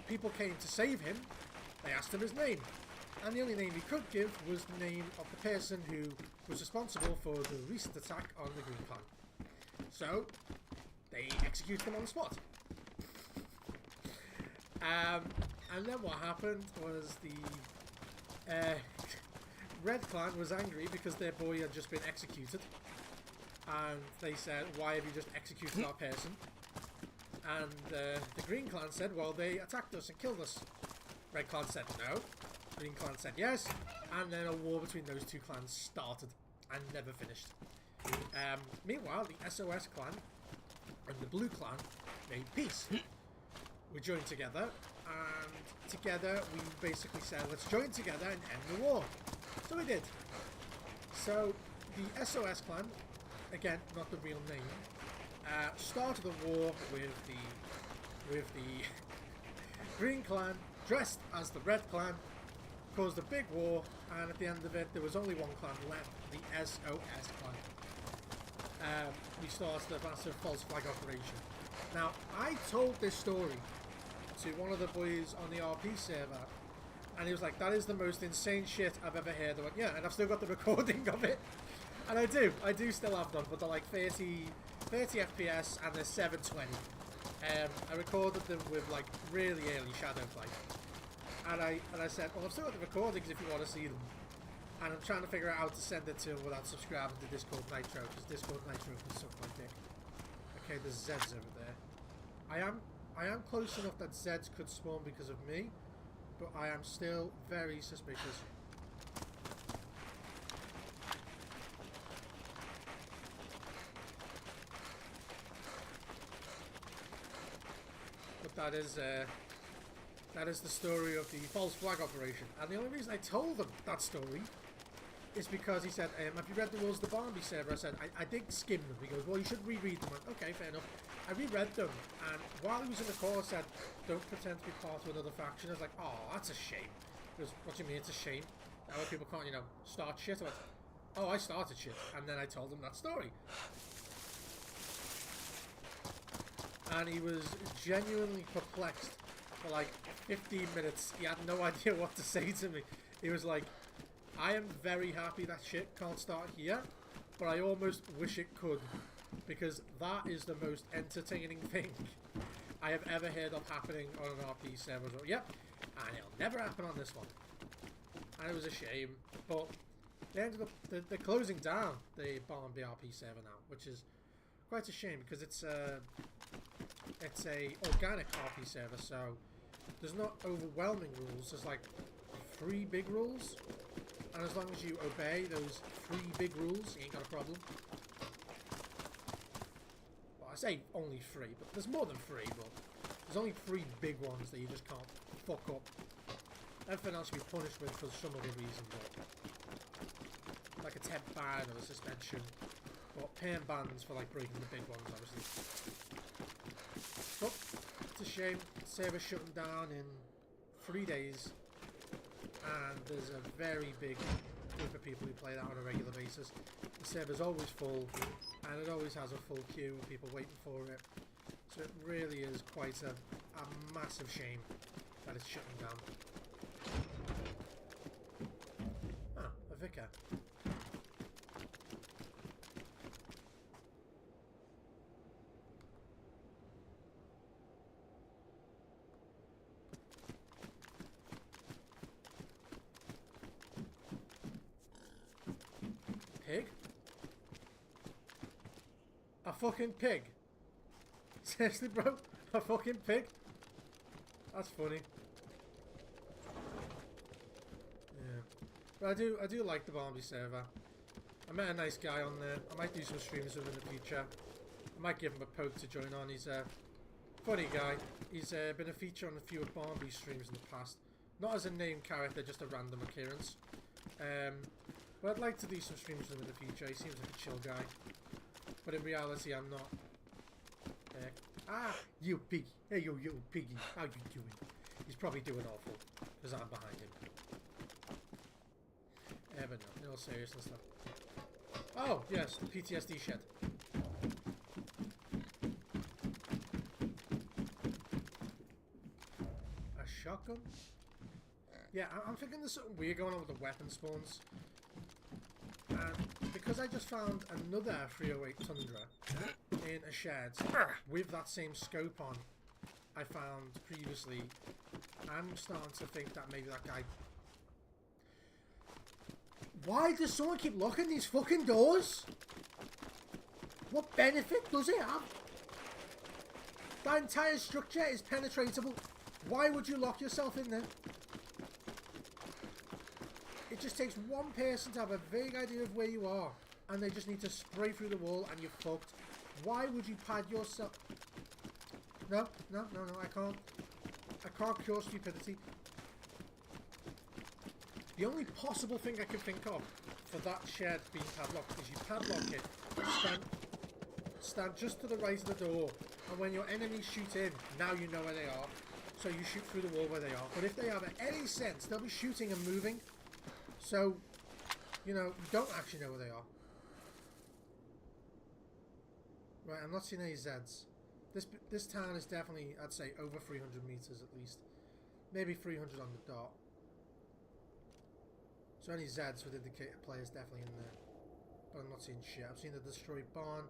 people came to save him, they asked him his name. And the only name he could give was the name of the person who was responsible for the recent attack on the green clan. So, they executed him on the spot. And then what happened was the red clan was angry because their boy had just been executed. And they said, why have you just executed our person? And the green clan said, well, they attacked us and killed us. Red clan said no. Green clan said yes. And then a war between those 2 clans started and never finished. Meanwhile, the SOS clan and the blue clan made peace. We joined together, and together we basically said, let's join together and end the war. So we did. So the SOS clan, again, not the real name, started the war with the green clan, dressed as the red clan, caused a big war, and at the end of it, there was only 1 clan left, the SOS clan. We started a massive false flag operation. Now, I told this story to one of the boys on the RP server, and he was like, that is the most insane shit I've ever heard. I went, yeah, and I've still got the recording of it. And I do still have them, but they're like 30 FPS and they're 720. I recorded them with like really early shadow play. And I said, well, I've still got the recordings if you want to see them. And I'm trying to figure out how to send it to him without subscribing to Discord Nitro, because Discord Nitro can suck my dick. Okay, there's Zeds over there. I am close enough that Zeds could spawn because of me, but I am still very suspicious. But that is the story of the false flag operation. And the only reason I told them that story is because he said, have you read the rules of the Barnaby server? I said, I did skim them. He goes, well, you should reread them. I went, okay, fair enough. I reread them, and while he was in the call, I said, don't pretend to be part of another faction. I was like, oh, that's a shame. He goes, what do you mean it's a shame? That way people can't, you know, start shit. I went, oh, I started shit. And then I told him that story. And he was genuinely perplexed for like 15 minutes. He had no idea what to say to me. He was like, I am very happy that shit can't start here, but I almost wish it could, because that is the most entertaining thing I have ever heard of happening on an RP server. Yep, and it'll never happen on this one. And it was a shame, but they ended up they're closing down the Barnaby RP server now, which is quite a shame because it's a organic RP server, so there's not overwhelming rules. There's like 3 big rules, and as long as you obey those 3 big rules, you ain't got a problem. Well, I say only 3, but there's more than 3, but there's only 3 big ones that you just can't fuck up. Everything else you be punished with for some other reason, but like a temp ban or a suspension, but perm bans for like breaking the big ones, obviously. But it's a shame. Server's shutting down in 3 days, and there's a very big group of people who play that on a regular basis. The server's always full, and it always has a full queue of people waiting for it. So it really is quite a massive shame that it's shutting down. Ah, a vicar. Pig? A fucking pig? Seriously, bro? A fucking pig? That's funny. Yeah. But I do like the Barnaby server. I met a nice guy on there. I might do some streams with him in the future. I might give him a poke to join on. He's a funny guy. He's been a feature on a few of Barnaby streams in the past. Not as a named character, just a random occurrence. But I'd like to do some streams with him in the future. He seems like a chill guy. But in reality, I'm not. You piggy. Hey, you piggy. How you doing? He's probably doing awful, because I'm behind him. But no, in all seriousness though. Oh, yes, the PTSD shed. A shotgun? Yeah, I'm thinking there's something weird going on with the weapon spawns. And because I just found another 308 Tundra in a shed with that same scope on I found previously, I'm starting to think that maybe that guy... Why does someone keep locking these fucking doors? What benefit does it have? That entire structure is penetratable. Why would you lock yourself in there? It just takes one person to have a vague idea of where you are, and they just need to spray through the wall and you're fucked. Why would you pad yourself? No, I can't. I can't cure stupidity. The only possible thing I can think of for that shed being padlocked is you padlock it, stand just to the right of the door, and when your enemies shoot in, now you know where they are, so you shoot through the wall where they are. But if they have any sense, they'll be shooting and moving, so, you know, you don't actually know where they are. Right, I'm not seeing any Zeds. This town is definitely, I'd say, over 300 meters at least. Maybe 300 on the dot. So any Zeds would indicate a player's definitely in there. But I'm not seeing shit. I've seen the destroyed barn.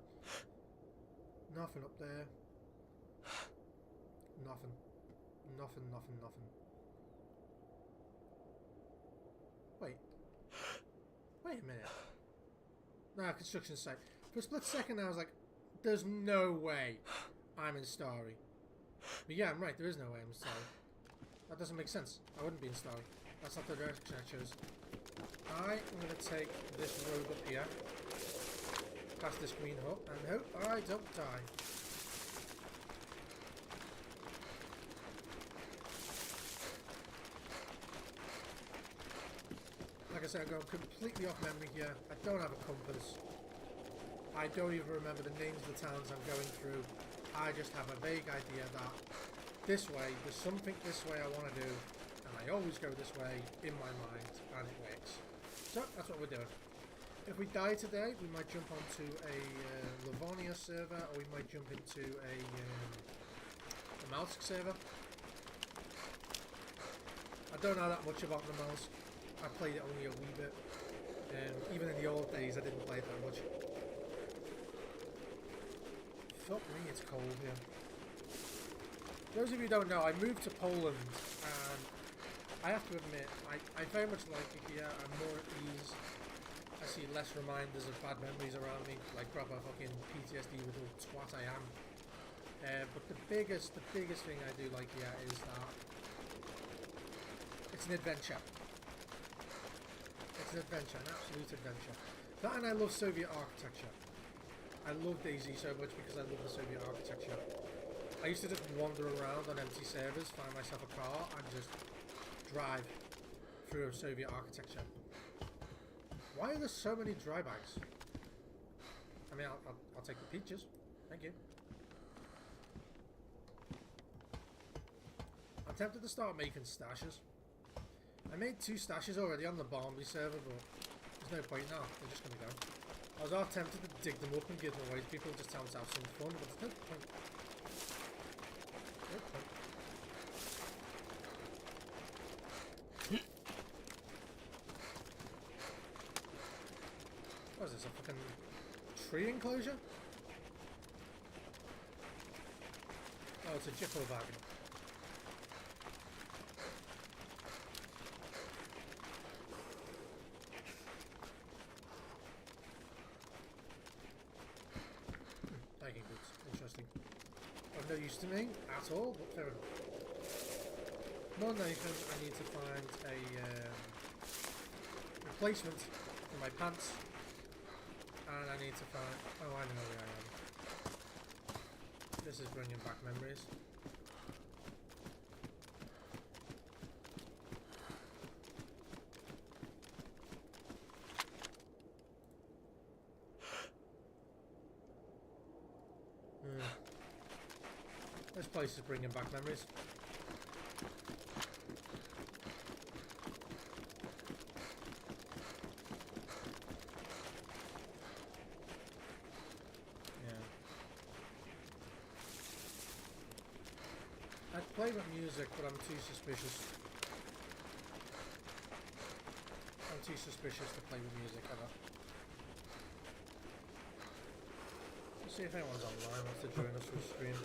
Nothing up there. Nothing. Nothing. Wait a minute. Nah, construction site. For a split second I was like, there's no way I'm in Starry. But yeah, I'm right, there is no way I'm in Starry. That doesn't make sense. I wouldn't be in Starry. That's not the direction I chose. I am going to take this road up here, past this green hut, and hope I don't die. Like I say I'm going completely off memory here. I don't have a compass. I don't even remember the names of the towns I'm going through. I just have a vague idea that this way, there's something this way I want to do, and I always go this way in my mind, and it works. So, that's what we're doing. If we die today, we might jump onto a Livonia server, or we might jump into a Malsk server. I don't know that much about the Malsk. I played it only a wee bit. Even in the old days, I didn't play it that much. Fuck me, it's cold here. Those of you who don't know, I moved to Poland, and I have to admit, I very much like it here. I'm more at ease. I see less reminders of bad memories around me, like proper fucking PTSD with the twat I am. But the biggest thing I do like here is that it's an adventure. It's an adventure, an absolute adventure. That, and I love Soviet architecture. I love Dayz so much because I love the Soviet architecture. I used to just wander around on empty servers, find myself a car, and just drive through Soviet architecture. Why are there so many dry bags? I mean, I'll take the peaches. Thank you. I'm tempted to start making stashes. I made 2 stashes already on the Barnby server, but there's no point now. They're just going to go. I was half tempted to dig them up and give them away to people, just tell them to have some fun, but there's no point. No point. What is this, a fucking tree enclosure? Oh, it's a Jippo wagon. Hiking boots, interesting. Of no use to me at all, but fair enough. More than anything, I need to find a replacement for my pants. And I need to find... Oh, I know where I am. This is bringing back memories. This place is bringing back memories. I'd play with music, but I'm too suspicious. I'm too suspicious to play with music ever. Let's see if anyone's online wants to join us for the stream.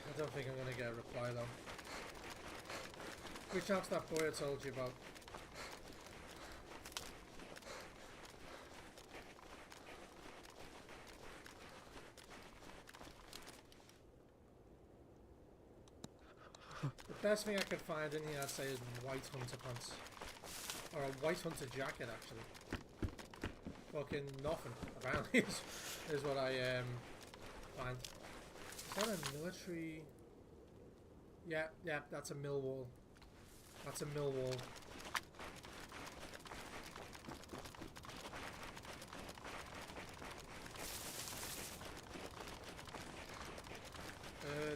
I don't think I'm going to get a reply though. Reach out to that boy I told you about. The best thing I could find in here, I'd say, is white hunter pants. Or a white hunter jacket, actually. Fucking nothing, apparently, is what I find. Is that a military... Yeah, that's a mill wall. That's a mill wall.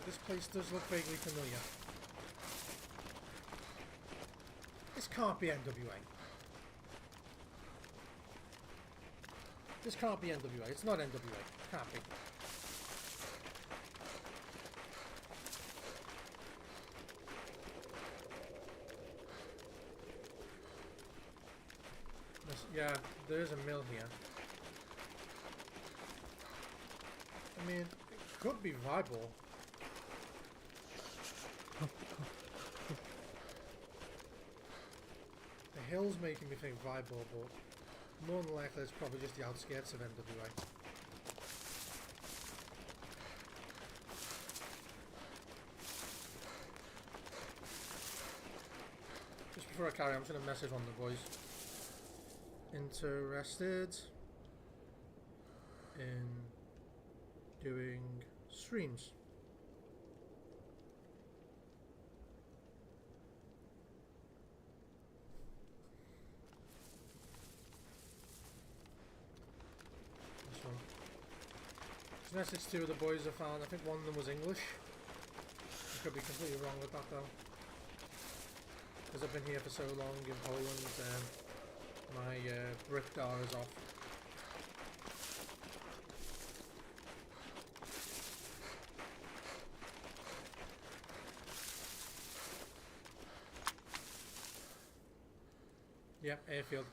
This place does look vaguely familiar. This can't be NWA. This can't be NWA. It's not NWA. Can't be. Yeah, there's a mill here. I mean, it could be viable. The hill's making me think viable, but more than likely it's probably just the outskirts of NWA. Just before I carry on, I'm just going to message one of the boys. interested in doing streams. This one. It's nice it's two of the boys I found. I think one of them was English. I could be completely wrong with that though. Because I've been here for so long in Poland, my Brit dar is off. Yep, airfield.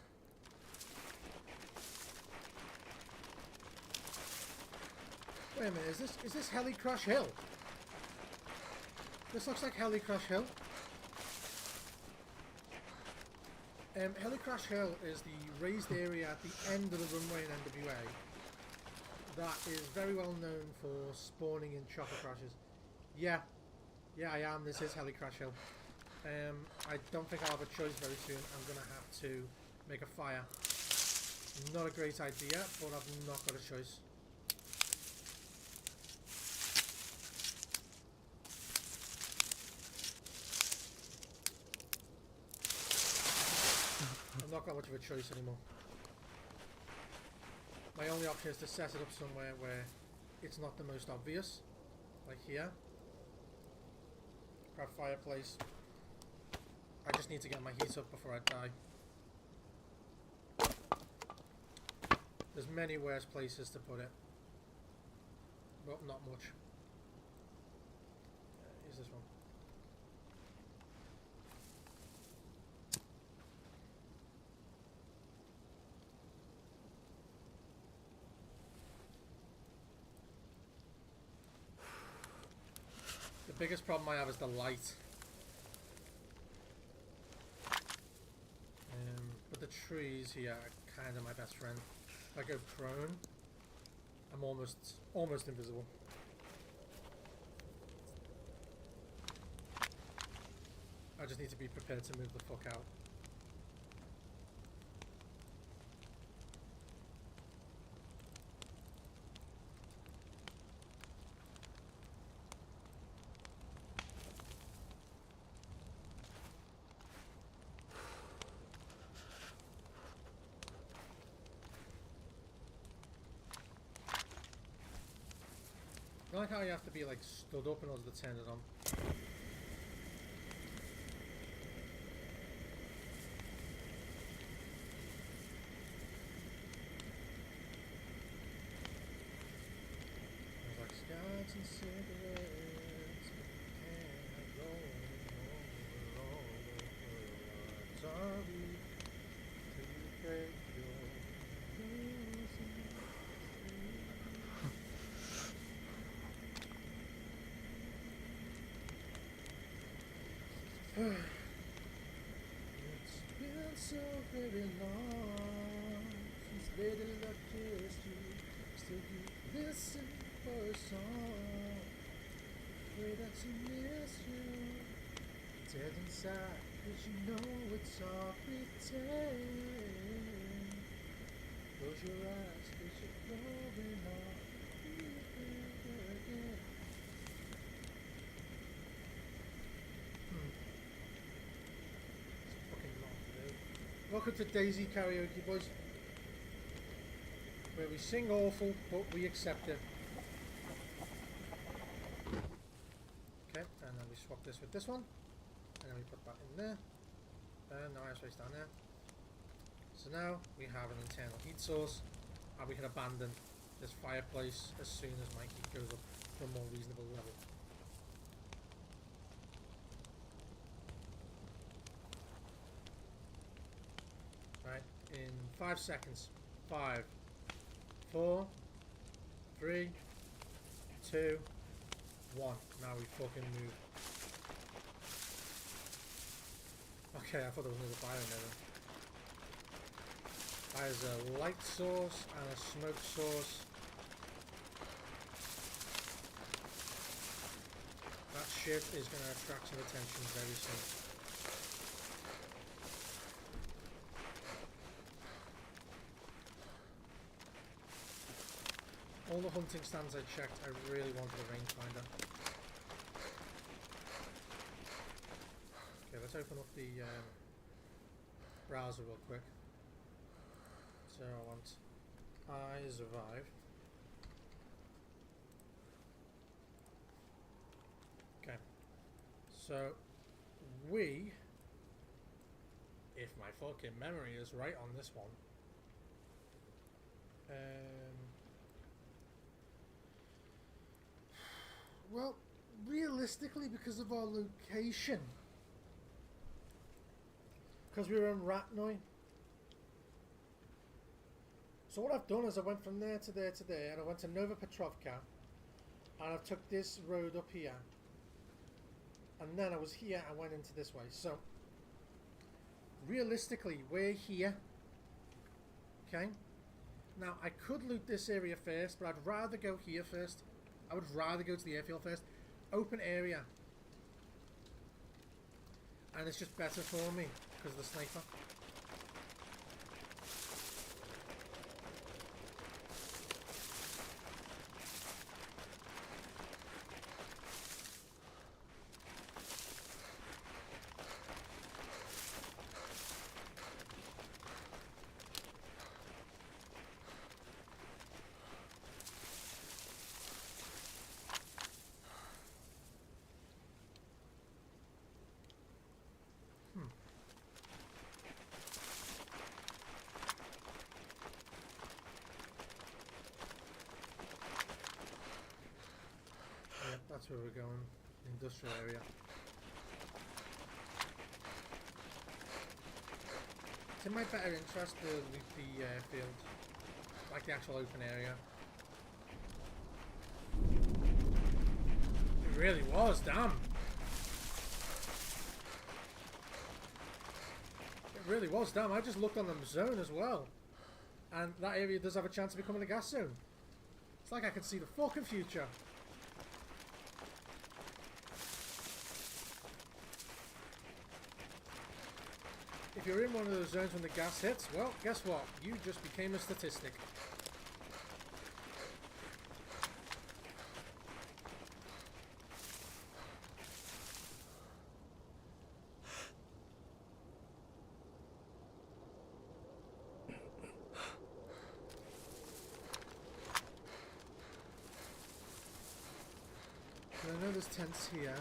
Wait a minute, is this Heli Crash Hill? This looks like Heli Crash Hill. Heli Crash Hill is the raised area at the end of the runway in NWA that is very well known for spawning in chopper crashes. Yeah, I am. This is Heli Crash Hill. I don't think I'll have a choice very soon. I'm going to have to make a fire. Not a great idea, but I've not got a choice. I've not got much of a choice anymore. My only option is to set it up somewhere where it's not the most obvious. Like here. Grab fireplace. I just need to get my heat up before I die. There's many worse places to put it. But not much. Here's this one. The biggest problem I have is the light. But the trees here are kind of my best friend. If I go prone, I'm almost invisible. I just need to be prepared to move the fuck out. I like how you have to be like stood up in order to turn it on. There's like scouts and cigarettes, and sorry to break your It's been so very long since Lady Luck kissed you. Still you listen for a song. Pray that she miss you. Dead inside, 'cause you know it's all pretend. Close your eyes, 'cause you're growing up. Welcome to Dayz Karaoke, boys, where we sing awful, but we accept it. Okay, and then we swap this with this one, and then we put that in there, and now I have space down there. So now we have an internal heat source, and we can abandon this fireplace as soon as my heat goes up to a more reasonable level. Right, in 5 seconds. 5, 4, 3, 2, 1. Now we fucking move. Okay, I thought there was another fire in there. There's a light source and a smoke source. That shit is going to attract some attention very soon. all the hunting stands I checked, I really wanted a rangefinder. Okay, let's open up the browser real quick. So I want I survive. Okay. So we, if my fucking memory is right on this one, well, realistically, because of our location, because we were in Ratnoy. So what I've done is I went from there to there to there, and I went to Nova Petrovka, and I took this road up here, and then I was here, I went into this way. So realistically, we're here. Okay. Now I could loot this area first, but I'd rather go here first. I would rather go to the airfield first. Open area. And it's just better for me because of the sniper. That's where we're going, industrial area. It's in my better interest to loot the field, like the actual open area. It really was, damn. It really was, damn. I just looked on the zone as well. And that area does have a chance of becoming a gas zone. It's like I can see the fucking future. If you're in one of those zones when the gas hits, well, guess what? You just became a statistic. So I know there's tents here.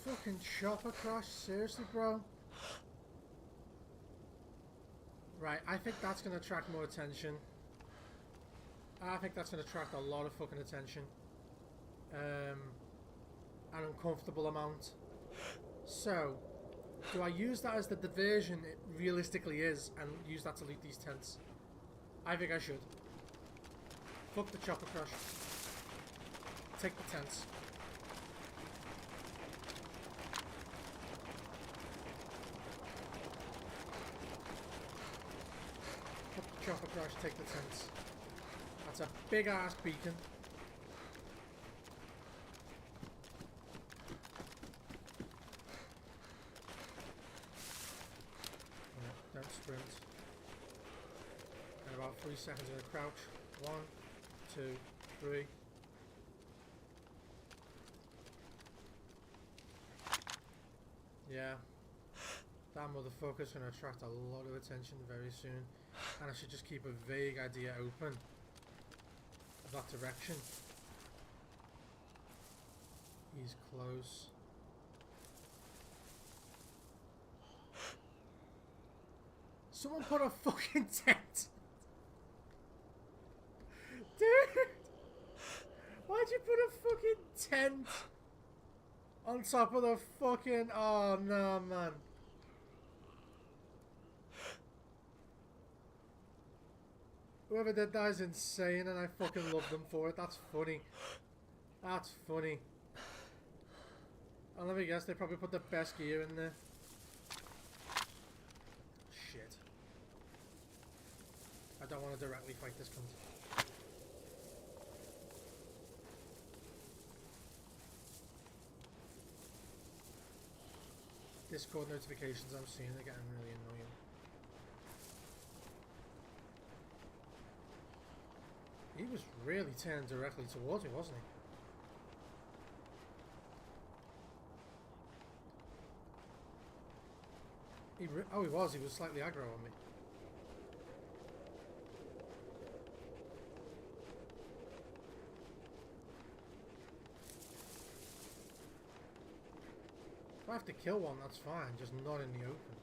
Fucking chopper crash, seriously, bro? Right, I think that's gonna attract more attention. I think that's gonna attract a lot of fucking attention. An uncomfortable amount. So, do I use that as the diversion it realistically is and use that to loot these tents? I think I should. Fuck the chopper crash. Take the tents. Chopper crash, take the tents. That's a big ass beacon. Yeah, don't sprint. And about 3 seconds in a crouch. 1, 2, 3. Yeah. That motherfucker's gonna attract a lot of attention very soon. And I should just keep a vague idea open of that direction. He's close. Someone put a fucking tent! Dude! Why'd you put a fucking tent on top of the fucking... Oh no, man. Whoever did that is insane, and I fucking love them for it. That's funny. That's funny. And let me guess, they probably put the best gear in there. Shit. I don't want to directly fight this cunt. Discord notifications I'm seeing are getting really annoying. He was really turned directly towards me, wasn't he? Oh, he was slightly aggro on me. If I have to kill one, that's fine, just not in the open.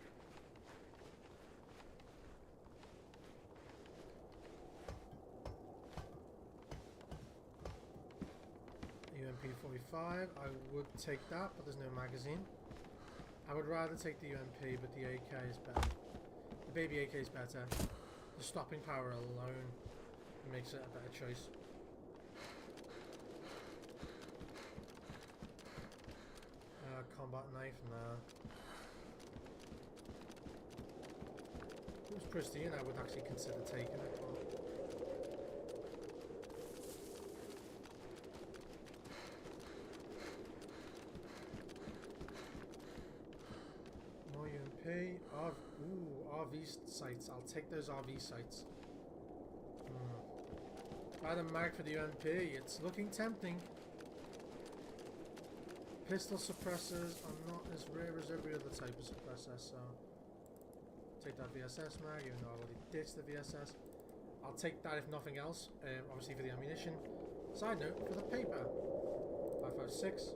UMP-45, I would take that, but there's no magazine. I would rather take the UMP, but the AK is better. The baby AK is better. The stopping power alone makes it a better choice. Combat knife, nah. If it was pristine, I would actually consider taking it. More UMP. RV sites. I'll take those RV sites. Buy the mag for the UMP. It's looking tempting. Pistol suppressors are not as rare as every other type of suppressor, so take that VSS mag, even though I already ditched the VSS. I'll take that if nothing else, obviously for the ammunition. Side note, for the paper, 556.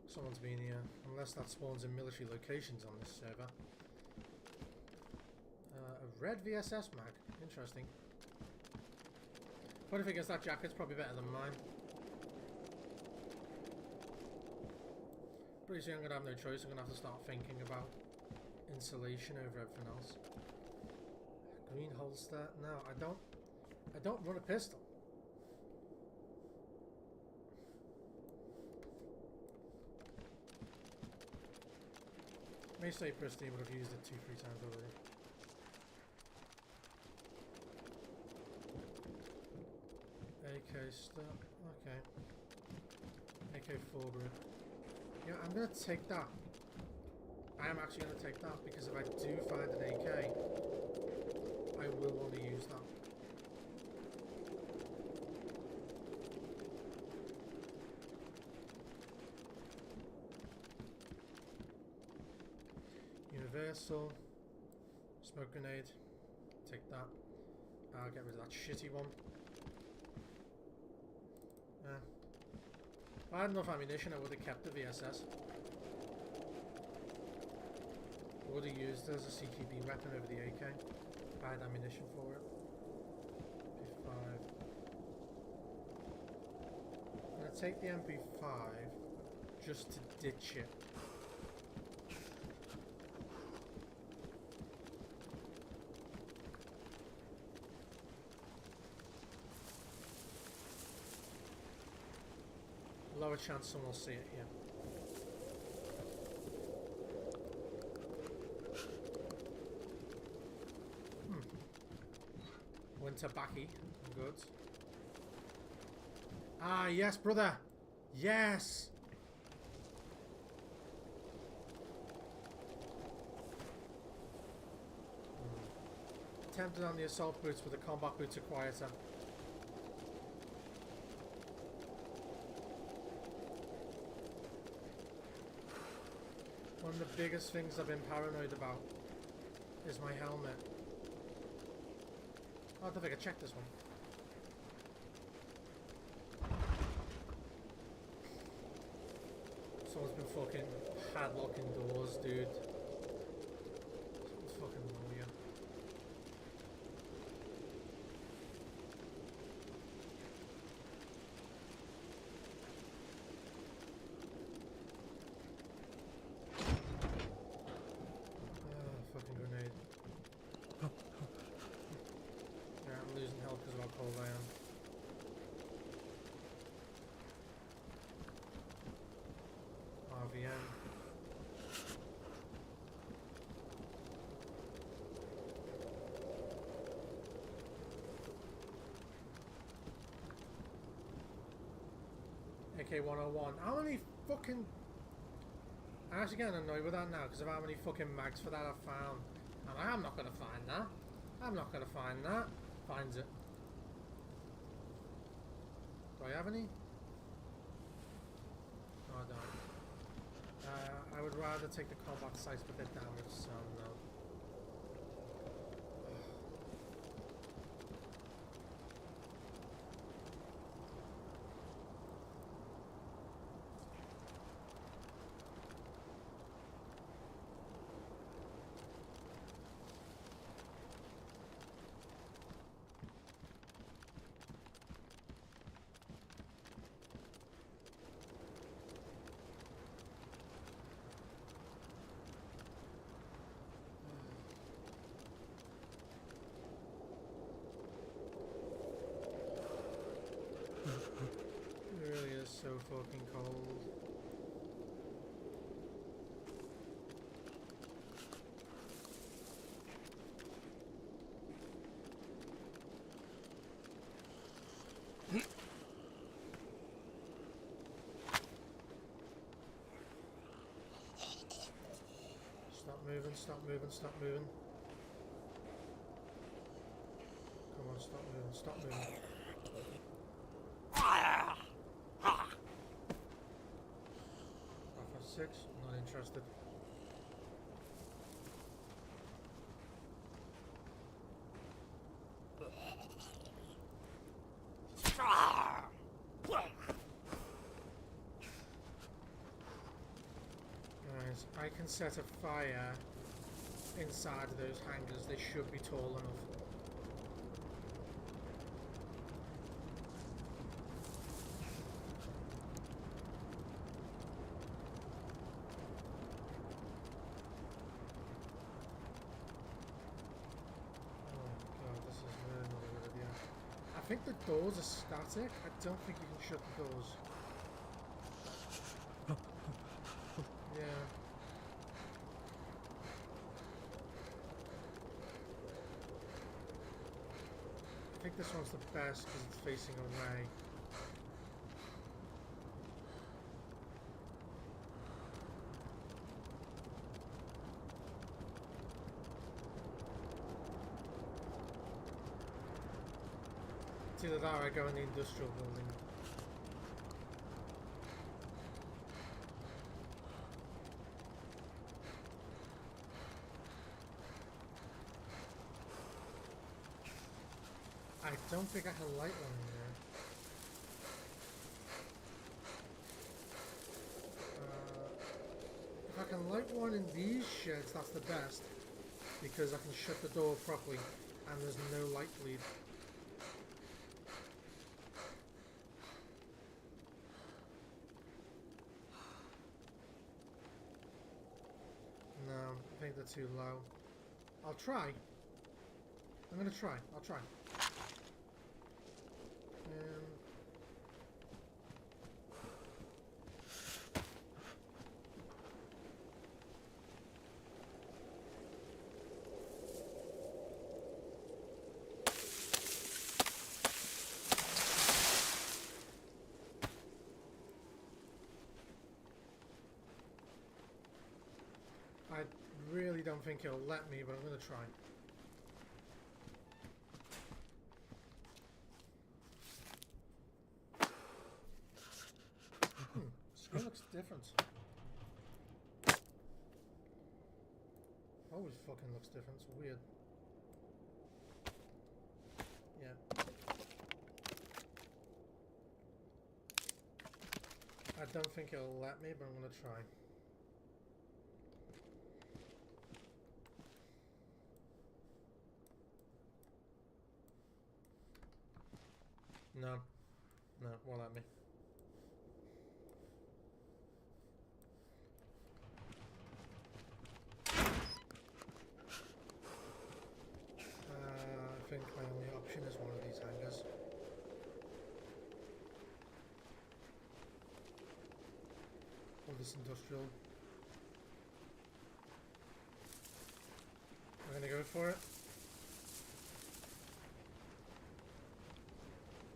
Someone's been here, unless that spawns in military locations on this server. A red VSS mag, interesting. Funny thing is that jacket's probably better than mine. Pretty soon I'm gonna have no choice. I'm gonna have to start thinking about insulation over everything else. Green holster? No, I don't run a pistol. May say pristine, but I've used it 2-3 times already. AK stuff. Okay. AK-4 grip. Yeah, I'm gonna take that. I am actually gonna take that because if I do find an AK, I will want to use that. Universal. Smoke grenade. Take that. I'll get rid of that shitty one. If I had enough ammunition, I would have kept the VSS. I would have used it as a CQB weapon over the AK. If I had ammunition for it. MP5. I'm going to take the MP5 just to ditch it. Lower chance someone will see it here. Winter backy. Good. Ah, yes, brother. Yes. Tempted on the assault boots, but the combat boots are quieter. One of the biggest things I've been paranoid about is my helmet. Oh, I don't think I checked this one. Someone's been fucking padlocking doors, dude. Someone's fucking lawyer. Fucking grenade. Yeah, I'm losing health because of how cold I am. AK-101. How many fucking... I'm actually getting annoyed with that now because of how many fucking mags for that I've found. I'm like, I'm not going to find that. I'm not going to find that. Finds it. Do I have any? No, I don't. I would rather take the combat sites but they're damaged, so no. It really is so fucking cold. Stop moving, stop moving, stop moving. Come on, stop moving, stop moving. 556, not interested. Guys, I can set a fire inside of those hangars. They should be tall enough. I think the doors are static. I don't think you can shut the doors. Yeah. I think this one's the best because it's facing away. It's either that or I go in the industrial building. I don't think I can light one in there. If I can light one in these sheds, that's the best. Because I can shut the door properly and there's no light bleed. No, I think they're too low. I'll try. I'm gonna try. I'll try. I really don't think it'll let me, but I'm gonna try. Screen looks different. Always fucking looks different. It's weird. Yeah. I don't think it'll let me, but I'm gonna try. No. No, won't let me. I think my only option is one of these hangars. Or this industrial. We're gonna go for it.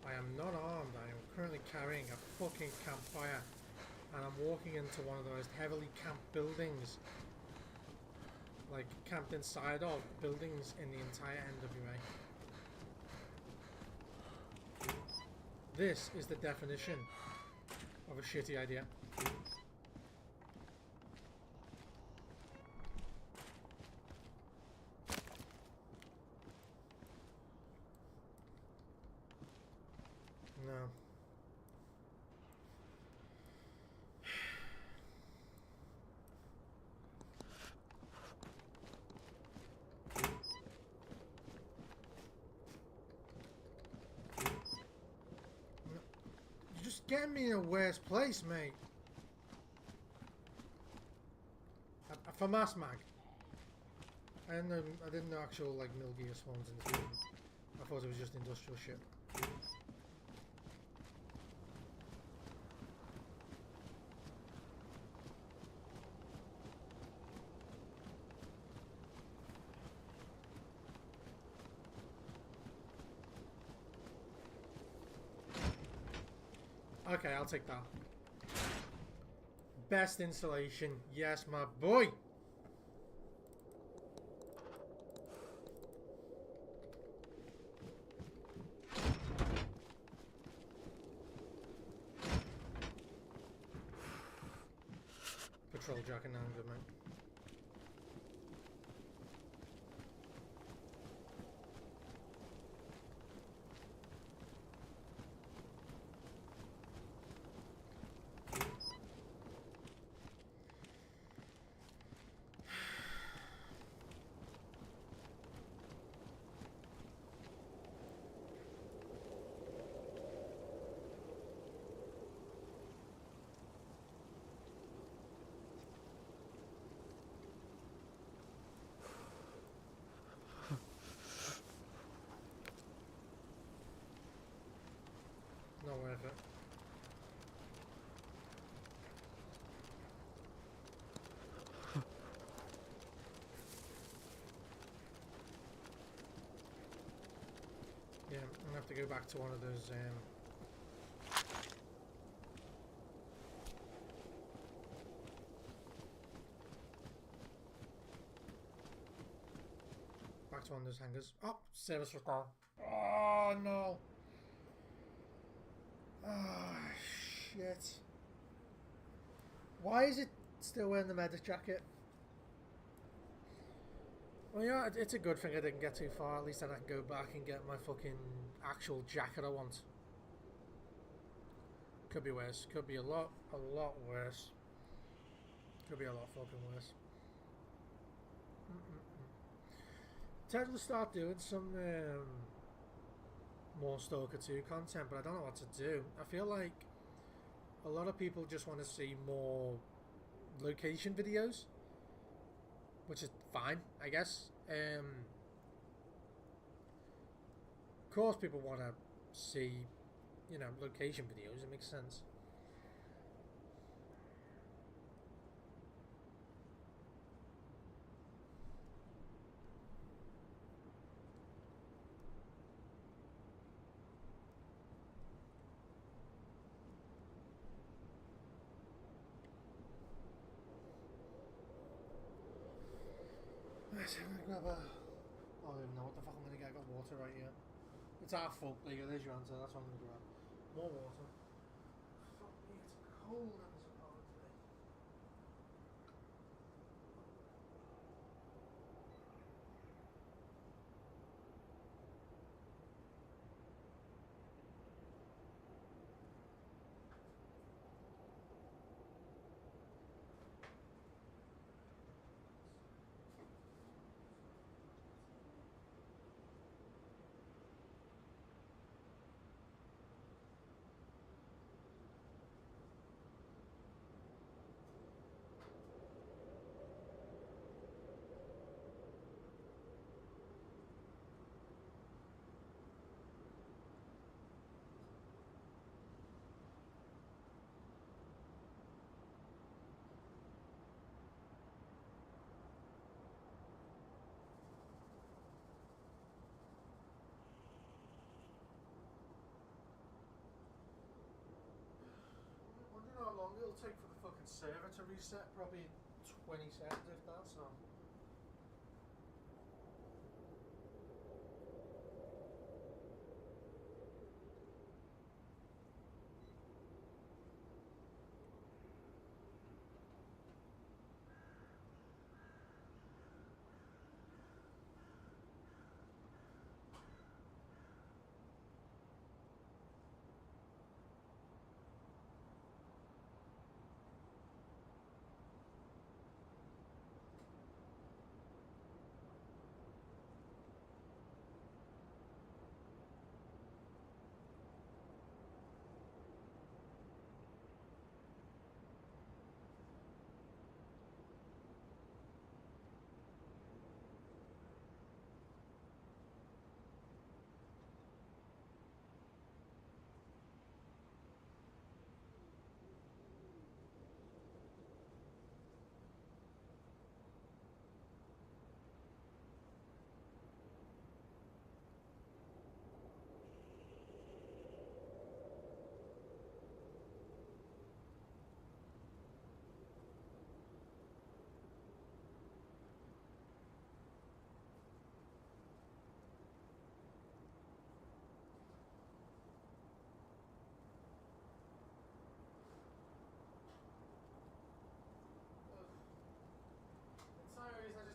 I am not armed, I am currently carrying a fucking campfire, and I'm walking into one of the most heavily camped buildings, like camped inside of buildings in the entire NWA. This is the definition of a shitty idea. No. You're just getting me in a worse place, mate. For mass mag. I didn't know actual like Milgear spawns in this game. I thought it was just industrial shit. Okay, I'll take that. Best installation. Yes, my boy. Patrol jacket now, good mate. Not worth it. Yeah, I'm gonna have to go back to one of those back to one of those hangars. Oh, service was down. Oh no. Oh shit. Why is it still wearing the medic jacket? Well, yeah, it's a good thing I didn't get too far. At least then I can go back and get my fucking actual jacket I want. Could be worse. Could be a lot worse. Could be a lot fucking worse. Tend to start doing some more Stalker 2 content, but I don't know what to do. I feel like a lot of people just want to see more location videos, which is fine, I guess. Of course people want to see, you know, location videos. It makes sense. I'm gonna grab a... Oh, I don't even know what the fuck I'm gonna get. I got water right here. It's half full. There you go, there's your answer. That's what I'm gonna grab. More water. Fuck me, it's cold in this apartment today. server to reset, probably 20 seconds if that, so.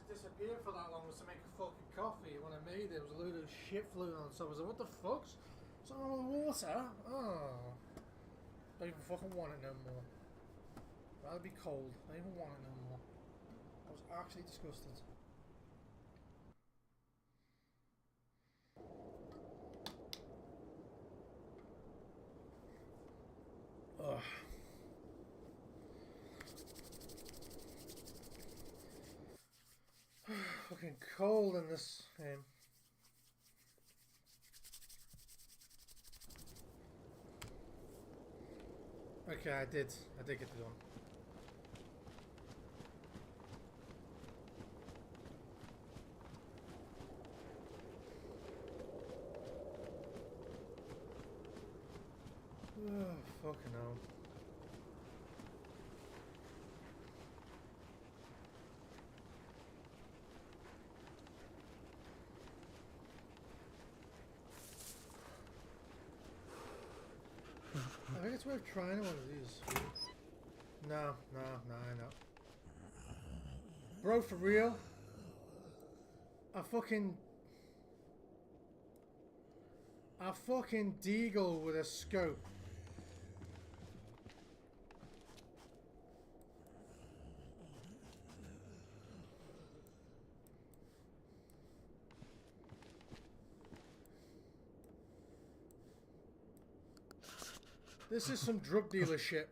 Disappeared for that long was to make a fucking coffee. When I made it, there was a load of shit floating on top. I was like, what the fuck's something wrong with the water? Oh. Don't even fucking want it no more. Rather be cold. Don't even want it no more. I was actually disgusted. Ugh. Fucking cold in this game. Okay, I did get it on. Oh, fucking hell. I think it's worth trying one of these. No, I know. Bro, for real? I fucking deagle with a scope. This is some drug dealer shit.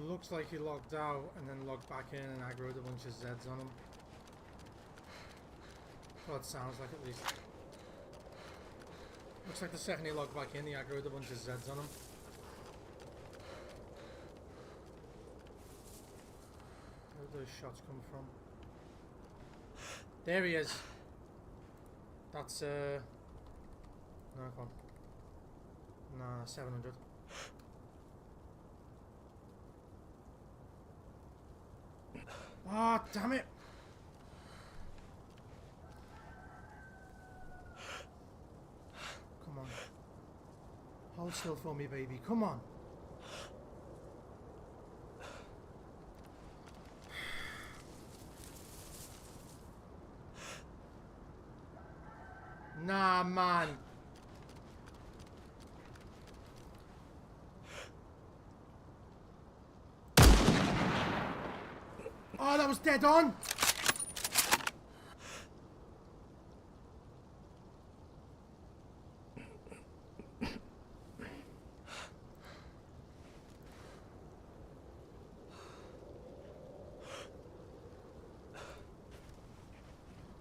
Looks like he logged out and then logged back in and aggroed a bunch of Zeds on him. Well, it sounds like at least. Looks like the second he logged back in, he aggroed a bunch of Zeds on him. Where did those shots come from? There he is. That's, no, come on. Nah, 700. Ah, oh, damn it! Come on. Hold still for me, baby. Come on. Nah, man. Oh, that was dead on!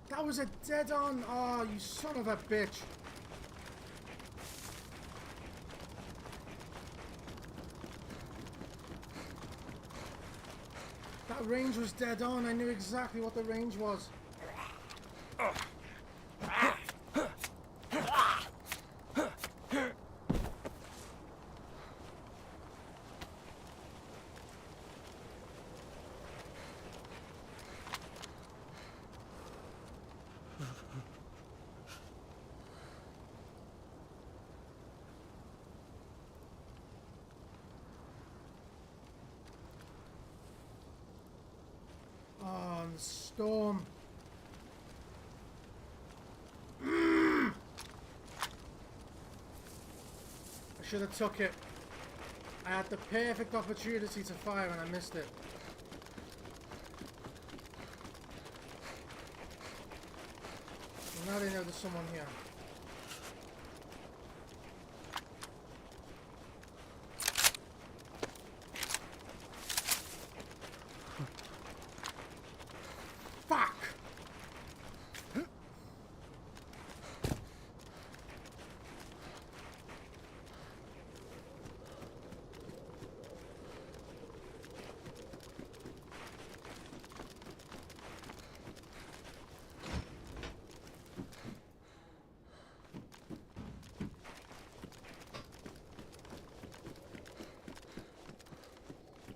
That was a dead on! Oh, you son of a bitch! That range was dead on. I knew exactly what the range was. Storm. I should have took it. I had the perfect opportunity to fire and I missed it. Now they know there's someone here.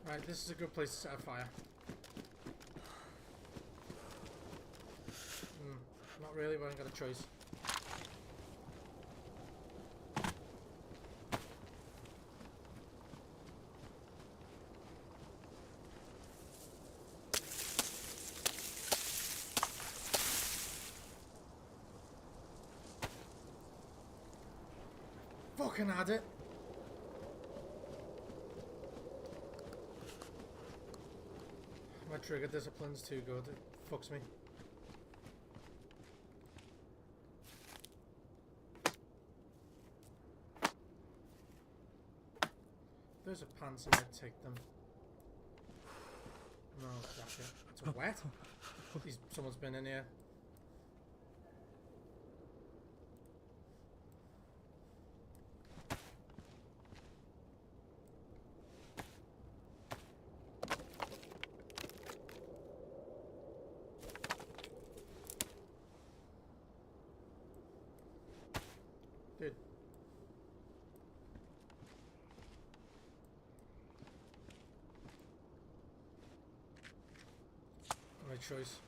Right, this is a good place to set a fire. Not really, but I ain't got a choice. Fucking had it. My trigger discipline's too good, it fucks me. There's a pants, I might take them. No, jacket. It's wet. Someone's been in here. Dude. Right choice.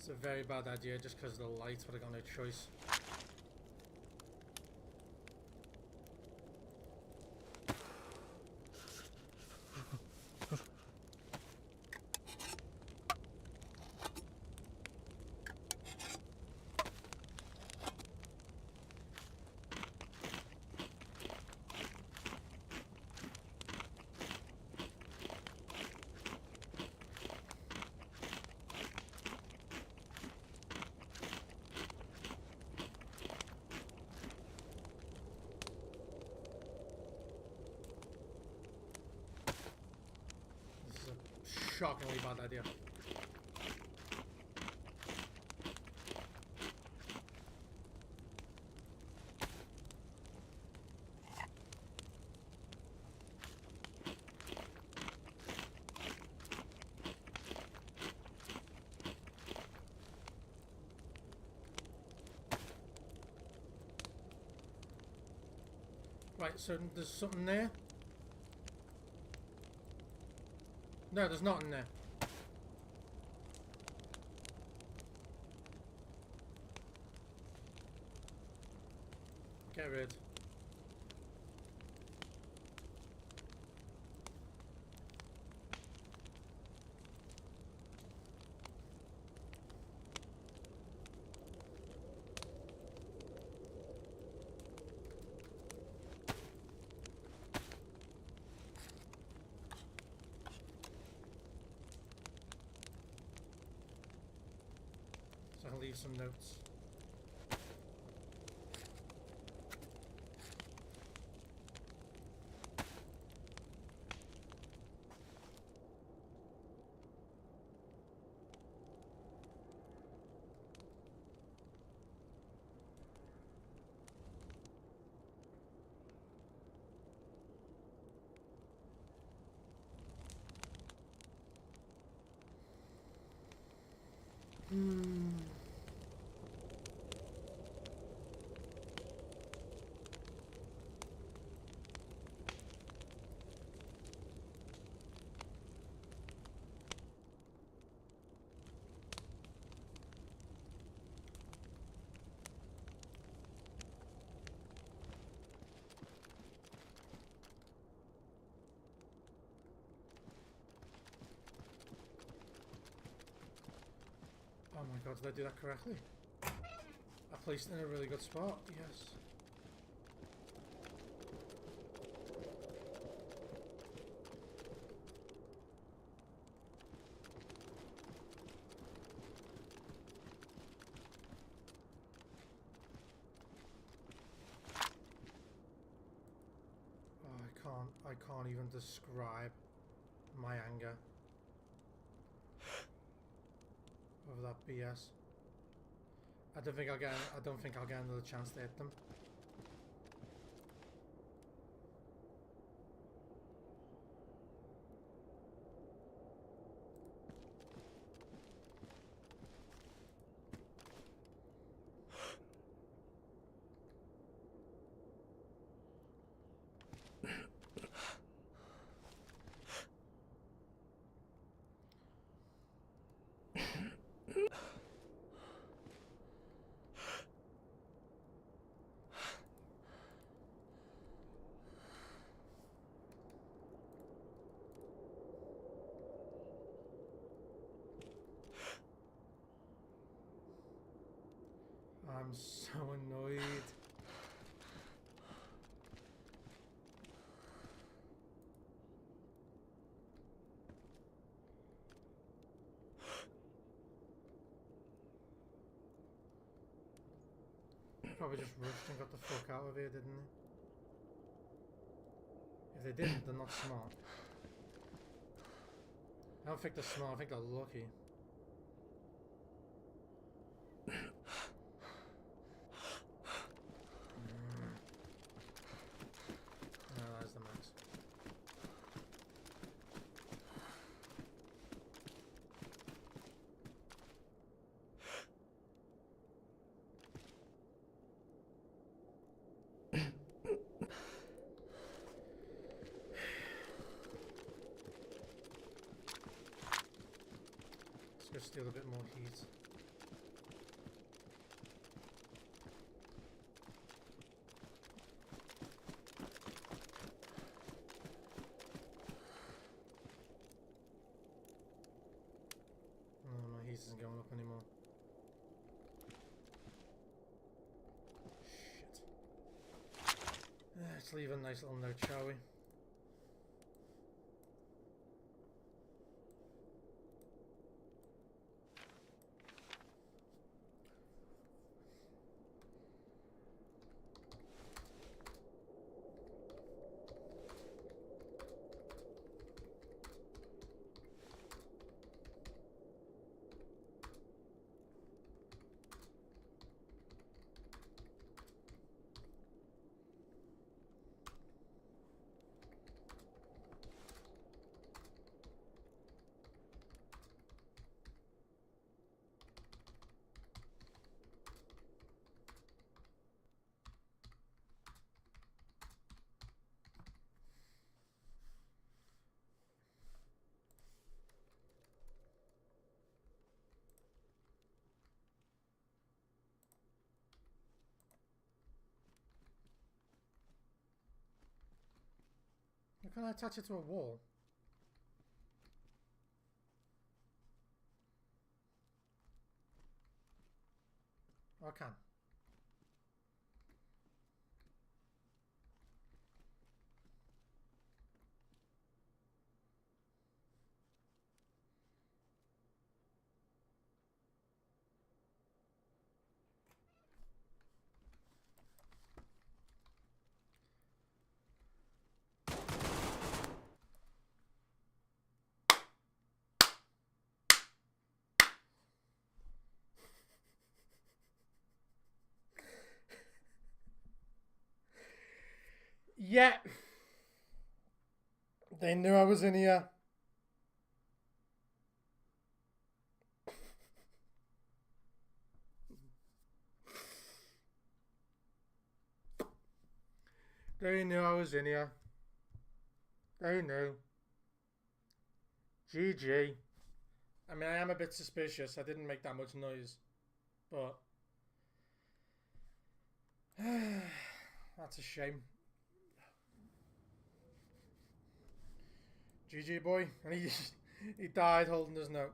It's a very bad idea just because of the light, but I got no choice. Shockingly bad idea. Right, so there's something there. No, there's nothing there. Get rid. So I'll leave some notes. Oh my god, did I do that correctly? I placed it in a really good spot, yes. Oh, I can't even describe my anger over that BS. I don't think I'll get another chance to hit them. I'm so annoyed. Probably just rushed and got the fuck out of here, didn't they? If they didn't, they're not smart. I don't think they're smart, I think they're lucky. No, that's the max. Let's go steal a bit more heat. anymore. Shit. Let's leave a nice little note, shall we? Can I attach it to a wall? Oh, I can. Yeah. They knew I was in here. They knew I was in here. They knew. GG. I mean, I am a bit suspicious. I didn't make that much noise. But that's a shame. GG boy. And he died holding his note.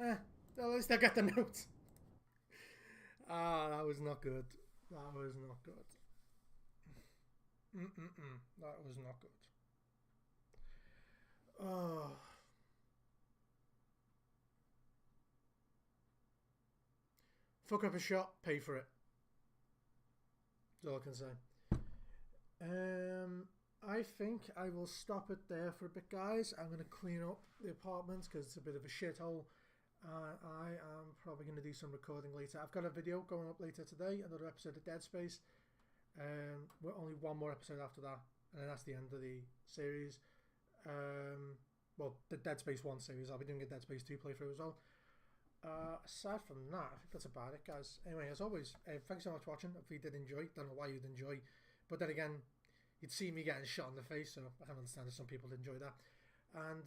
At least I got the note. Ah, that was not good. That was not good. That was not good. Oh. Fuck up a shot, pay for it. That's all I can say. I think I will stop it there for a bit, guys. I'm going to clean up the apartment because it's a bit of a shithole. I am probably going to do some recording later. I've got a video going up later today, another episode of Dead Space. We're only one more episode after that, and then that's the end of the series. Well, the Dead Space 1 series. I'll be doing a Dead Space 2 playthrough as well. Aside from that, I think that's about it, guys. Anyway, as always, thanks so much for watching. If you did enjoy, don't know why you'd enjoy, but then again, you'd see me getting shot in the face, so I can understand if some people enjoy that. And